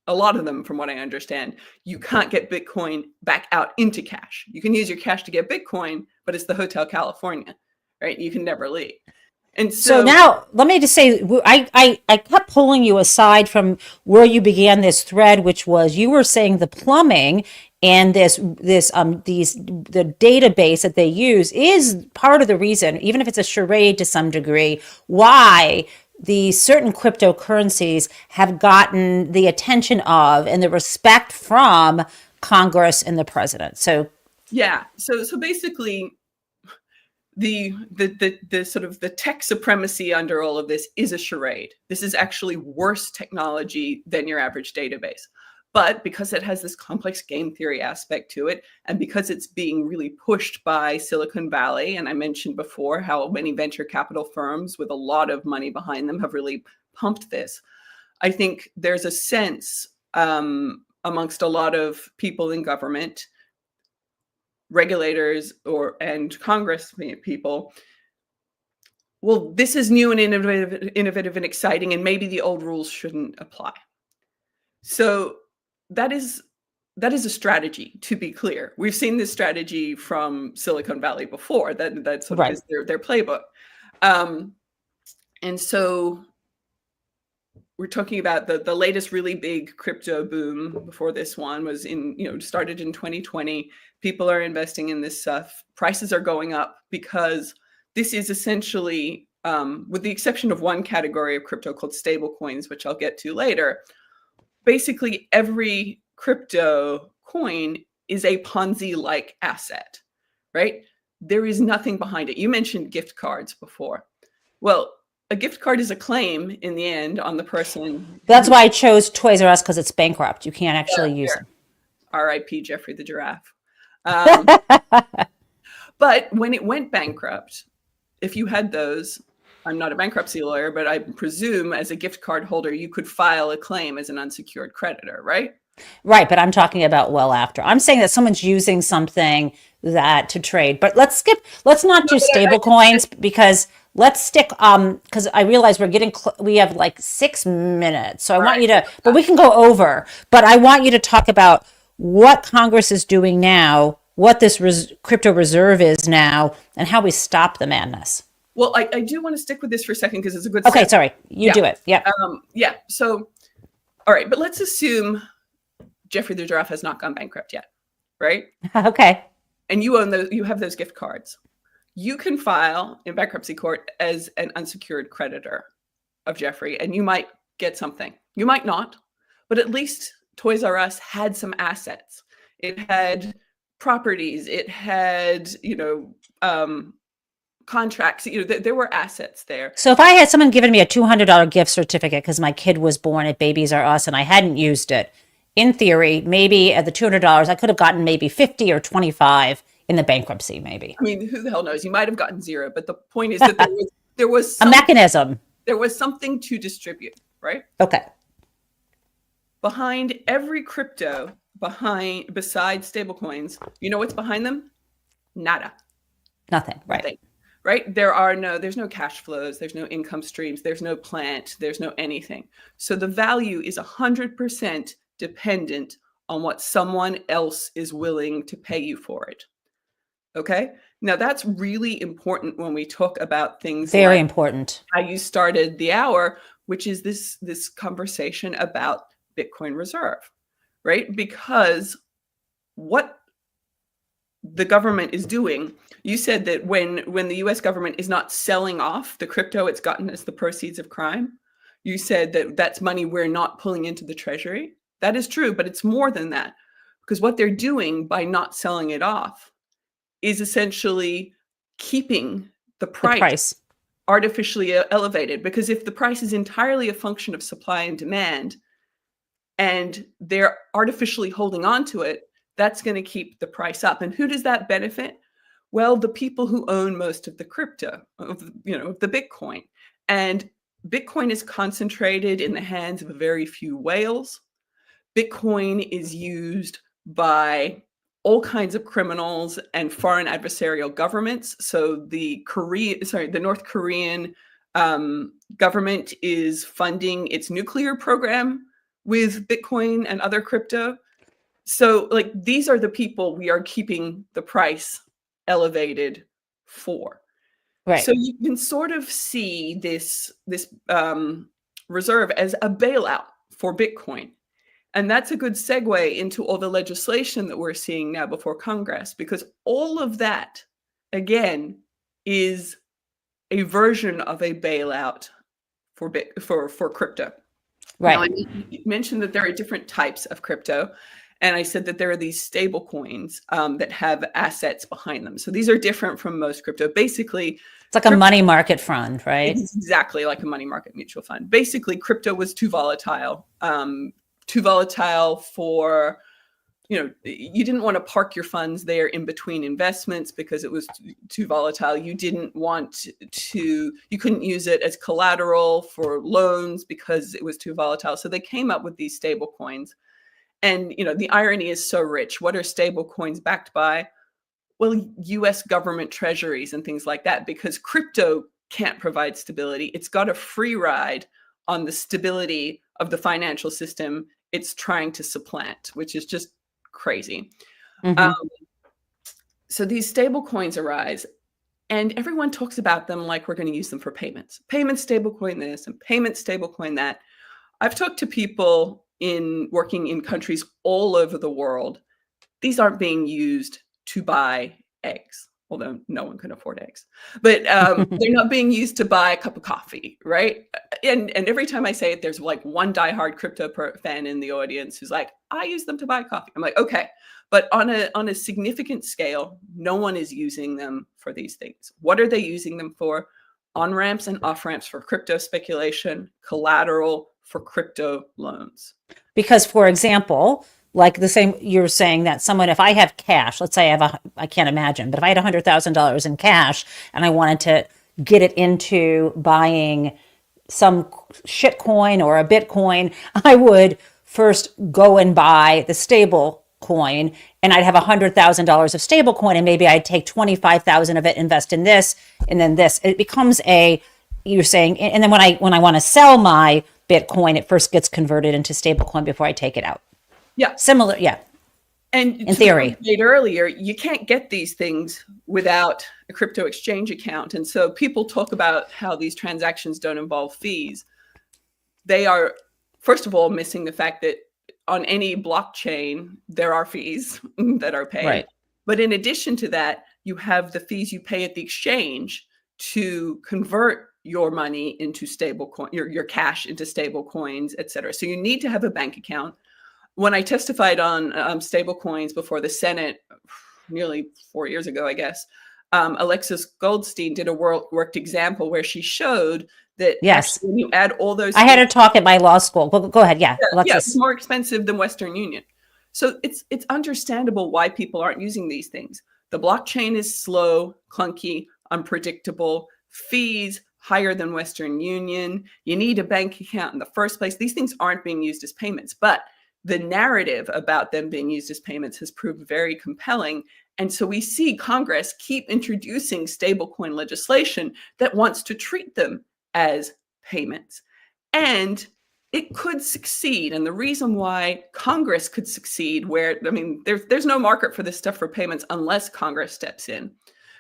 a lot of them, from what I understand, you can't get Bitcoin back out into cash. You can use your cash to get Bitcoin, but it's the Hotel California, right? You can never leave. And So now let me just say, I kept pulling you aside from where you began this thread, which was you were saying the plumbing and the database that they use is part of the reason, even if it's a charade to some degree, why the certain cryptocurrencies have gotten the attention of and the respect from Congress and the president. So yeah, so basically, the sort of the tech supremacy under all of this is a charade. This is actually worse technology than your average database. But because it has this complex game theory aspect to it, and because it's being really pushed by Silicon Valley, and I mentioned before how many venture capital firms with a lot of money behind them have really pumped this, I think there's a sense amongst a lot of people in government, regulators and Congress people, well, this is new and innovative and exciting, and maybe the old rules shouldn't apply. So that is a strategy, to be clear. We've seen this strategy from Silicon Valley before. That sort of is their playbook. And so we're talking about the latest really big crypto boom before this one was started in 2020. People are investing in this stuff. Prices are going up because this is essentially, with the exception of one category of crypto called stable coins, which I'll get to later, basically every crypto coin is a Ponzi-like asset, right? There is nothing behind it. You mentioned gift cards before. Well, a gift card is a claim in the end on the person. that's why I chose Toys R Us, because it's bankrupt. You can't actually use it. R.I.P. Jeffrey the giraffe. But when it went bankrupt, if you had those, I'm not a bankruptcy lawyer, but I presume as a gift card holder, you could file a claim as an unsecured creditor, right? Right, but I'm talking about well after. I'm saying that someone's using something that to trade. But let's not do stable coins, because let's stick because I realize we have like 6 minutes. So I want you to, but we can go over. But I want you to talk about what Congress is doing now, what this crypto reserve is now, and how we stop the madness. Well, I do want to stick with this for a second because it's a good. Okay, sorry, you do it. Yeah. Yeah. So, all right, but let's assume Jeffrey the giraffe has not gone bankrupt yet, right? Okay. And you have those gift cards. You can file in bankruptcy court as an unsecured creditor of Jeffrey, and you might get something. You might not, but at least Toys R Us had some assets. It had properties. It had, contracts. There were assets there. So if I had someone giving me a $200 gift certificate because my kid was born at Babies R Us and I hadn't used it, in theory, maybe at the $200, I could have gotten maybe 50 or 25 in the bankruptcy, maybe. I mean, who the hell knows? You might have gotten zero, but the point is that there was a mechanism. There was something to distribute, right? Okay. Behind every crypto, besides stablecoins, you know what's behind them? Nada. Nothing. Right. Nothing. Right? There's no cash flows, there's no income streams, there's no plant, there's no anything. So the value is 100% dependent on what someone else is willing to pay you for it. Okay? Now that's really important when we talk about things Very like important. how you started the hour, which is this conversation about Bitcoin Reserve, right? Because what the government is doing, you said that when the US government is not selling off the crypto it's gotten as the proceeds of crime, you said that that's money we're not pulling into the treasury. That is true, but it's more than that, because what they're doing by not selling it off is essentially keeping the The price price. artificially elevated. Because if the price is entirely a function of supply and demand and they're artificially holding on to it, that's going to keep the price up. And who does that benefit? Well, the people who own most of the crypto, of the Bitcoin. And Bitcoin is concentrated in the hands of a very few whales. Bitcoin is used by all kinds of criminals and foreign adversarial governments. So the North Korean government is funding its nuclear program with Bitcoin and other crypto. So like these are the people we are keeping the price elevated for. Right. So you can sort of see this reserve as a bailout for Bitcoin. And that's a good segue into all the legislation that we're seeing now before Congress, because all of that, again, is a version of a bailout for crypto. Right. Now, I mentioned that there are different types of crypto, and I said that there are these stable coins that have assets behind them. So these are different from most crypto. Basically, it's like a money market fund, right? It's exactly like a money market mutual fund. Basically, crypto was too volatile for, you didn't want to park your funds there in between investments because it was too volatile. You couldn't use it as collateral for loans because it was too volatile. So they came up with these stable coins. And, the irony is so rich. What are stable coins backed by? Well, US government treasuries and things like that, because crypto can't provide stability. It's got a free ride on the stability of the financial system it's trying to supplant, which is just crazy. Mm-hmm. So these stable coins arise, and everyone talks about them like we're going to use them for payments. Payment stablecoin this and payment stablecoin that. I've talked to people working in countries all over the world. These aren't being used to buy eggs, although no one can afford eggs. But they're not being used to buy a cup of coffee, right? And every time I say it, there's like one diehard crypto fan in the audience who's like, I use them to buy coffee. I'm like, okay. But on a significant scale, no one is using them for these things. What are they using them for? On-ramps and off-ramps for crypto speculation, collateral for crypto loans. Because, for example, like the same, you're saying that someone, if I have cash, let's say I can't imagine, but if I had $100,000 in cash and I wanted to get it into buying some shit coin or a Bitcoin, I would first go and buy the stable coin, and I'd have $100,000 of stable coin, and maybe I'd take 25,000 of it, invest in this, and then this. It becomes you're saying, and then when I want to sell my Bitcoin, it first gets converted into stable coin before I take it out. Yeah. Similar, yeah. And in theory, made earlier, you can't get these things without a crypto exchange account. And so people talk about how these transactions don't involve fees. They are, first of all, missing the fact that on any blockchain, there are fees that are paid. Right. But in addition to that, you have the fees you pay at the exchange to convert your money into stable coin, your cash into stable coins, et cetera. So you need to have a bank account. When I testified on stable coins before the Senate nearly 4 years ago, I guess, Alexis Goldstein did a worked example where she showed that yes, when you add all those, I had a talk at my law school. Go ahead, yeah, it's more expensive than Western Union. So it's understandable why people aren't using these things. The blockchain is slow, clunky, unpredictable, fees higher than Western Union. You need a bank account in the first place. These things aren't being used as payments, but the narrative about them being used as payments has proved very compelling. And so we see Congress keep introducing stablecoin legislation that wants to treat them as payments. And it could succeed. And the reason why Congress could succeed, where, I mean, there's no market for this stuff for payments unless Congress steps in.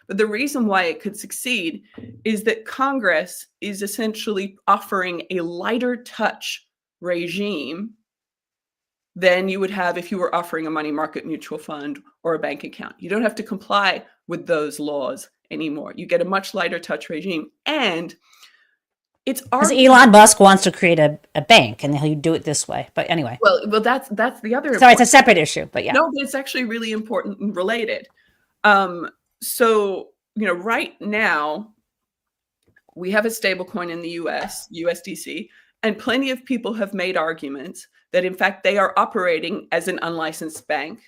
But the reason why it could succeed is that Congress is essentially offering a lighter touch regime than you would have if you were offering a money market mutual fund or a bank account. You don't have to comply with those laws anymore. You get a much lighter touch regime. And it's because Elon Musk wants to create a bank and he'll do it this way. But anyway. Well, that's the other. Sorry, it's a separate issue, but yeah. No, but it's actually really important and related. So, right now we have a stable coin in the US, USDC, and plenty of people have made arguments that in fact they are operating as an unlicensed bank,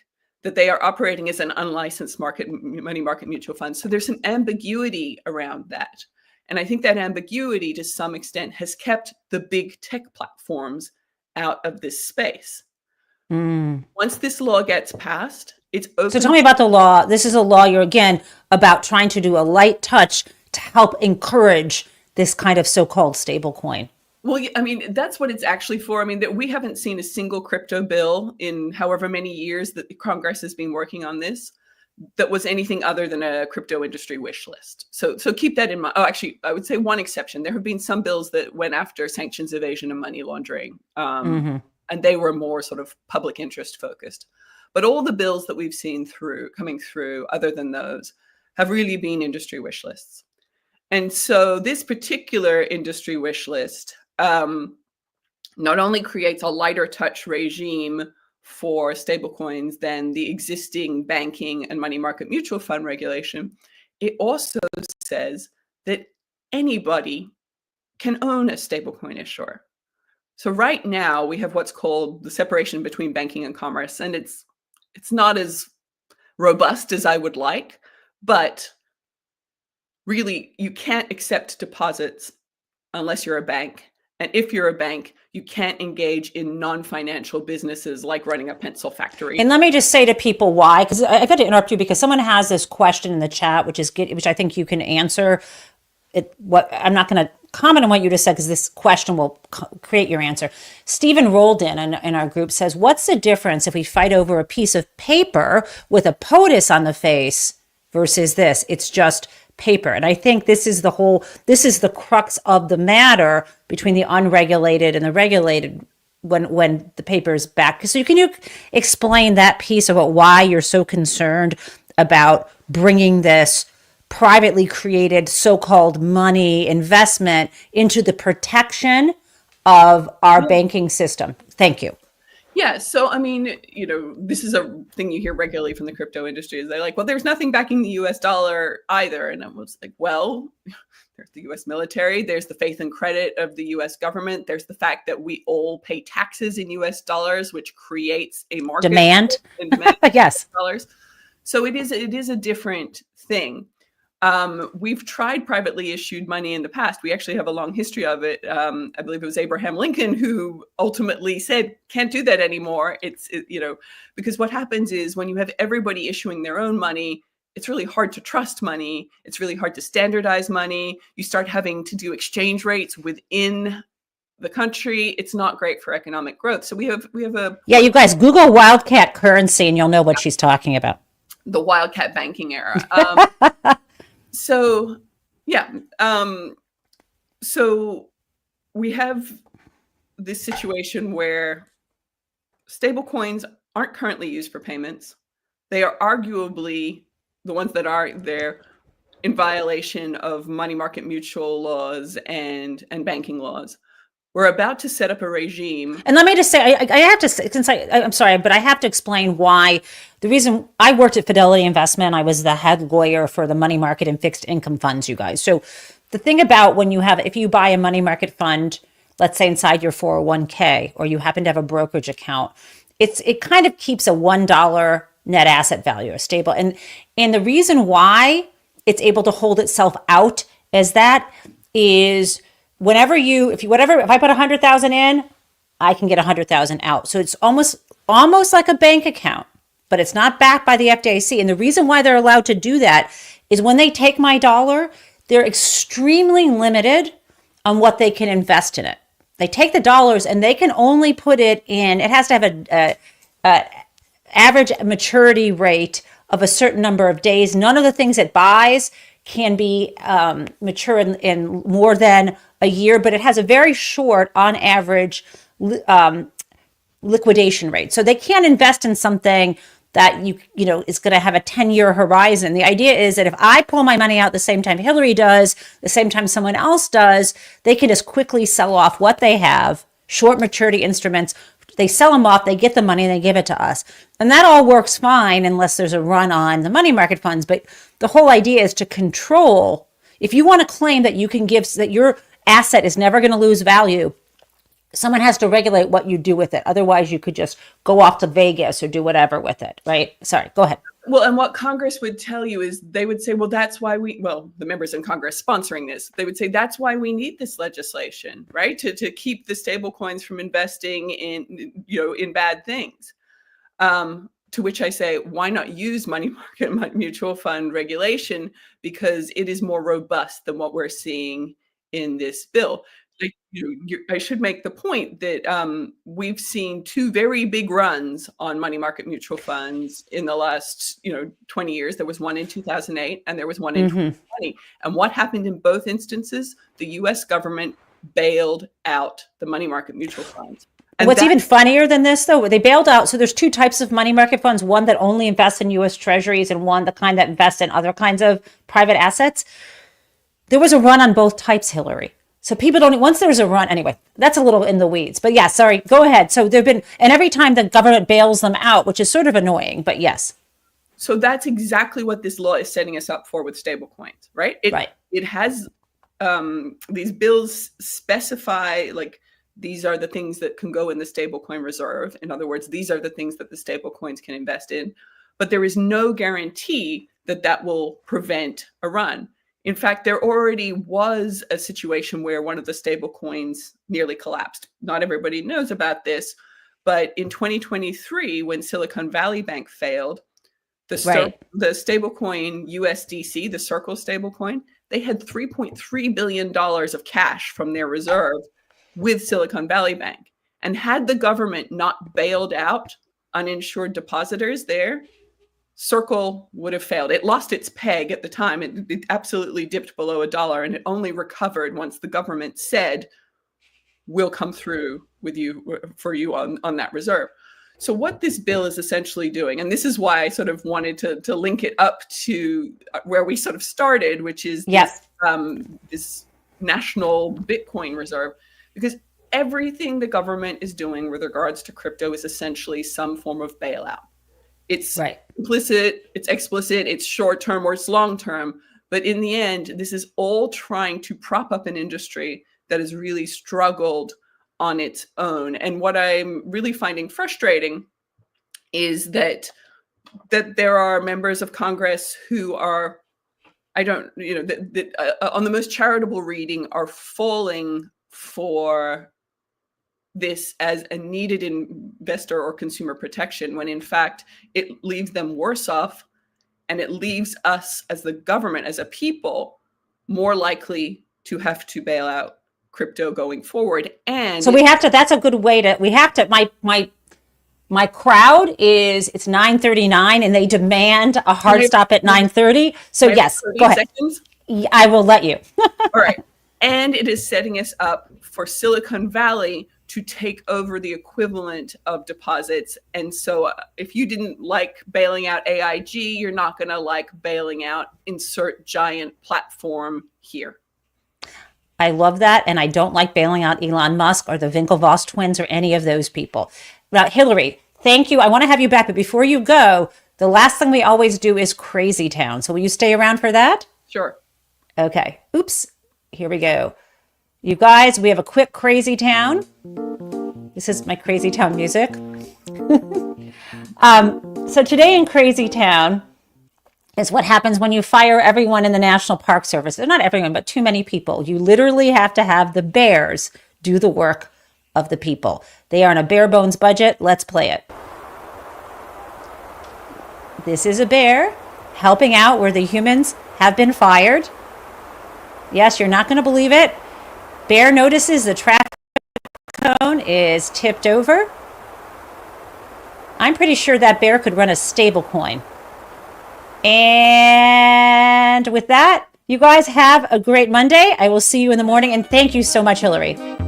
that they are operating as an unlicensed money market mutual fund. So there's an ambiguity around that. And I think that ambiguity to some extent has kept the big tech platforms out of this space. Once this law gets passed, it's open. So tell me about the law. This is a law you're, again, about trying to do a light touch to help encourage this kind of so-called stable coin. Well, I mean, that's what it's actually for. I mean, that we haven't seen a single crypto bill in however many years that Congress has been working on this that was anything other than a crypto industry wish list. So keep that in mind. Oh, actually, I would say one exception. There have been some bills that went after sanctions evasion and money laundering, and they were more sort of public interest focused. But all the bills that we've seen coming through, other than those, have really been industry wish lists. And so this particular industry wish list not only creates a lighter touch regime for stablecoins than the existing banking and money market mutual fund regulation, it also says that anybody can own a stablecoin issuer. So right now we have what's called the separation between banking and commerce, and it's not as robust as I would like, but really you can't accept deposits unless you're a bank. And if you're a bank, you can't engage in non-financial businesses like running a pencil factory. And let me just say to people why, because I've got to interrupt you because someone has this question in the chat, which I think you can answer. I'm not going to comment on what you just said because this question will create your answer. Stephen rolled in our group says, what's the difference if we fight over a piece of paper with a POTUS on the face versus this? It's just paper. And I think this is the crux of the matter between the unregulated and the regulated when the paper is back. So can you explain that piece about why you're so concerned about bringing this privately created so-called money investment into the protection of our banking system? Thank you. Yeah. So, I mean, this is a thing you hear regularly from the crypto industry is they're like, well, there's nothing backing the US dollar either. And I was like, well, there's the US military, there's the faith and credit of the US government, there's the fact that we all pay taxes in US dollars, which creates a market demand. Yes. Dollars. So it is a different thing. We've tried privately issued money in the past. We actually have a long history of it. I believe it was Abraham Lincoln who ultimately said, can't do that anymore. Because what happens is when you have everybody issuing their own money, it's really hard to trust money. It's really hard to standardize money. You start having to do exchange rates within the country. It's not great for economic growth. So we have Yeah, you guys Google Wildcat currency and you'll know what she's talking about. The Wildcat banking era. So we have this situation where stablecoins aren't currently used for payments. They are arguably the ones that are there in violation of money market mutual laws and banking laws. We're about to set up a regime. And let me just say, I have to say, I'm sorry, but I have to explain why. The reason I worked at Fidelity Investment, I was the head lawyer for the money market and fixed income funds, you guys. So the thing about if you buy a money market fund, let's say inside your 401k, or you happen to have a brokerage account, it kind of keeps a $1 net asset value, a stable. And the reason why it's able to hold itself out as that is if I put 100,000 in, I can get 100,000 out. So it's almost almost like a bank account, but it's not backed by the FDIC. And the reason why they're allowed to do that is when they take my dollar, they're extremely limited on what they can invest in it. They take the dollars and they can only put it in, it has to have a average maturity rate of a certain number of days. None of the things it buys can be mature in more than a year, but it has a very short, on average, liquidation rate. So they can't invest in something that you know is going to have a 10-year horizon. The idea is that if I pull my money out the same time Hillary does, the same time someone else does, they can just quickly sell off what they have, short maturity instruments. They sell them off, they get the money, and they give it to us. And that all works fine unless there's a run on the money market funds. But the whole idea is to control. If you want to claim that you can give, that your asset is never going to lose value, someone has to regulate what you do with it. Otherwise, you could just go off to Vegas or do whatever with it, right? Sorry, go ahead. Well, and what Congress would tell you is they would say, well, that's why the members in Congress sponsoring this, they would say that's why we need this legislation, right? To keep the stable coins from investing in bad things. To which I say, why not use money market mutual fund regulation? Because it is more robust than what we're seeing in this bill. I should make the point that we've seen two very big runs on money market mutual funds in the last 20 years. There was one in 2008 and there was one in 2020. And what happened in both instances? The U.S. government bailed out the money market mutual funds. And what's even funnier than this, though, they bailed out. So there's two types of money market funds, one that only invests in U.S. treasuries and one the kind that invests in other kinds of private assets. There was a run on both types, Hillary. So people don't, once there's a run, anyway, that's a little in the weeds. But yeah, sorry, go ahead. So there've been, and every time the government bails them out, which is sort of annoying, but yes. So that's exactly what this law is setting us up for with stablecoins, right? It has, these bills specify, like, these are the things that can go in the stablecoin reserve. In other words, these are the things that the stablecoins can invest in. But there is no guarantee that that will prevent a run. In fact, there already was a situation where one of the stable coins nearly collapsed. Not everybody knows about this, but in 2023, when Silicon Valley Bank failed, the stable coin USDC, the Circle stable coin, they had $3.3 billion of cash from their reserve with Silicon Valley Bank. And had the government not bailed out uninsured depositors there, Circle would have failed. It lost its peg at the time. It absolutely dipped below $1, and it only recovered once the government said, we'll come through with you for you on that reserve. So what this bill is essentially doing, and this is why I sort of wanted to link it up to where we sort of started, which is this national Bitcoin reserve, because everything the government is doing with regards to crypto is essentially some form of bailout. It's implicit, it's explicit, it's short-term or it's long-term. But in the end, this is all trying to prop up an industry that has really struggled on its own. And what I'm really finding frustrating is that there are members of Congress who are, on the most charitable reading, are falling for this as a needed investor or consumer protection, when in fact it leaves them worse off, and it leaves us as the government, as a people, more likely to have to bail out crypto going forward. And so we have to, that's a good way to, we have to, my crowd is, it's 9:39 and they demand a hard stop at 9:30. So yes, go ahead. Seconds? I will let you. All right. And it is setting us up for Silicon Valley to take over the equivalent of deposits. And so if you didn't like bailing out AIG, you're not going to like bailing out insert giant platform here. I love that. And I don't like bailing out Elon Musk or the Winklevoss twins or any of those people. Now, Hillary, thank you. I want to have you back. But before you go, the last thing we always do is Crazy Town. So will you stay around for that? Sure. Okay. Oops. Here we go. You guys, we have a quick Crazy Town. This is my Crazy Town music. So today in Crazy Town is what happens when you fire everyone in the National Park Service. Not everyone, but too many people. You literally have to have the bears do the work of the people. They are on a bare bones budget. Let's play it. This is a bear helping out where the humans have been fired. Yes, you're not going to believe it. Bear notices the traffic cone is tipped over. I'm pretty sure that bear could run a stable coin. And with that, you guys have a great Monday. I will see you in the morning. And thank you so much, Hillary.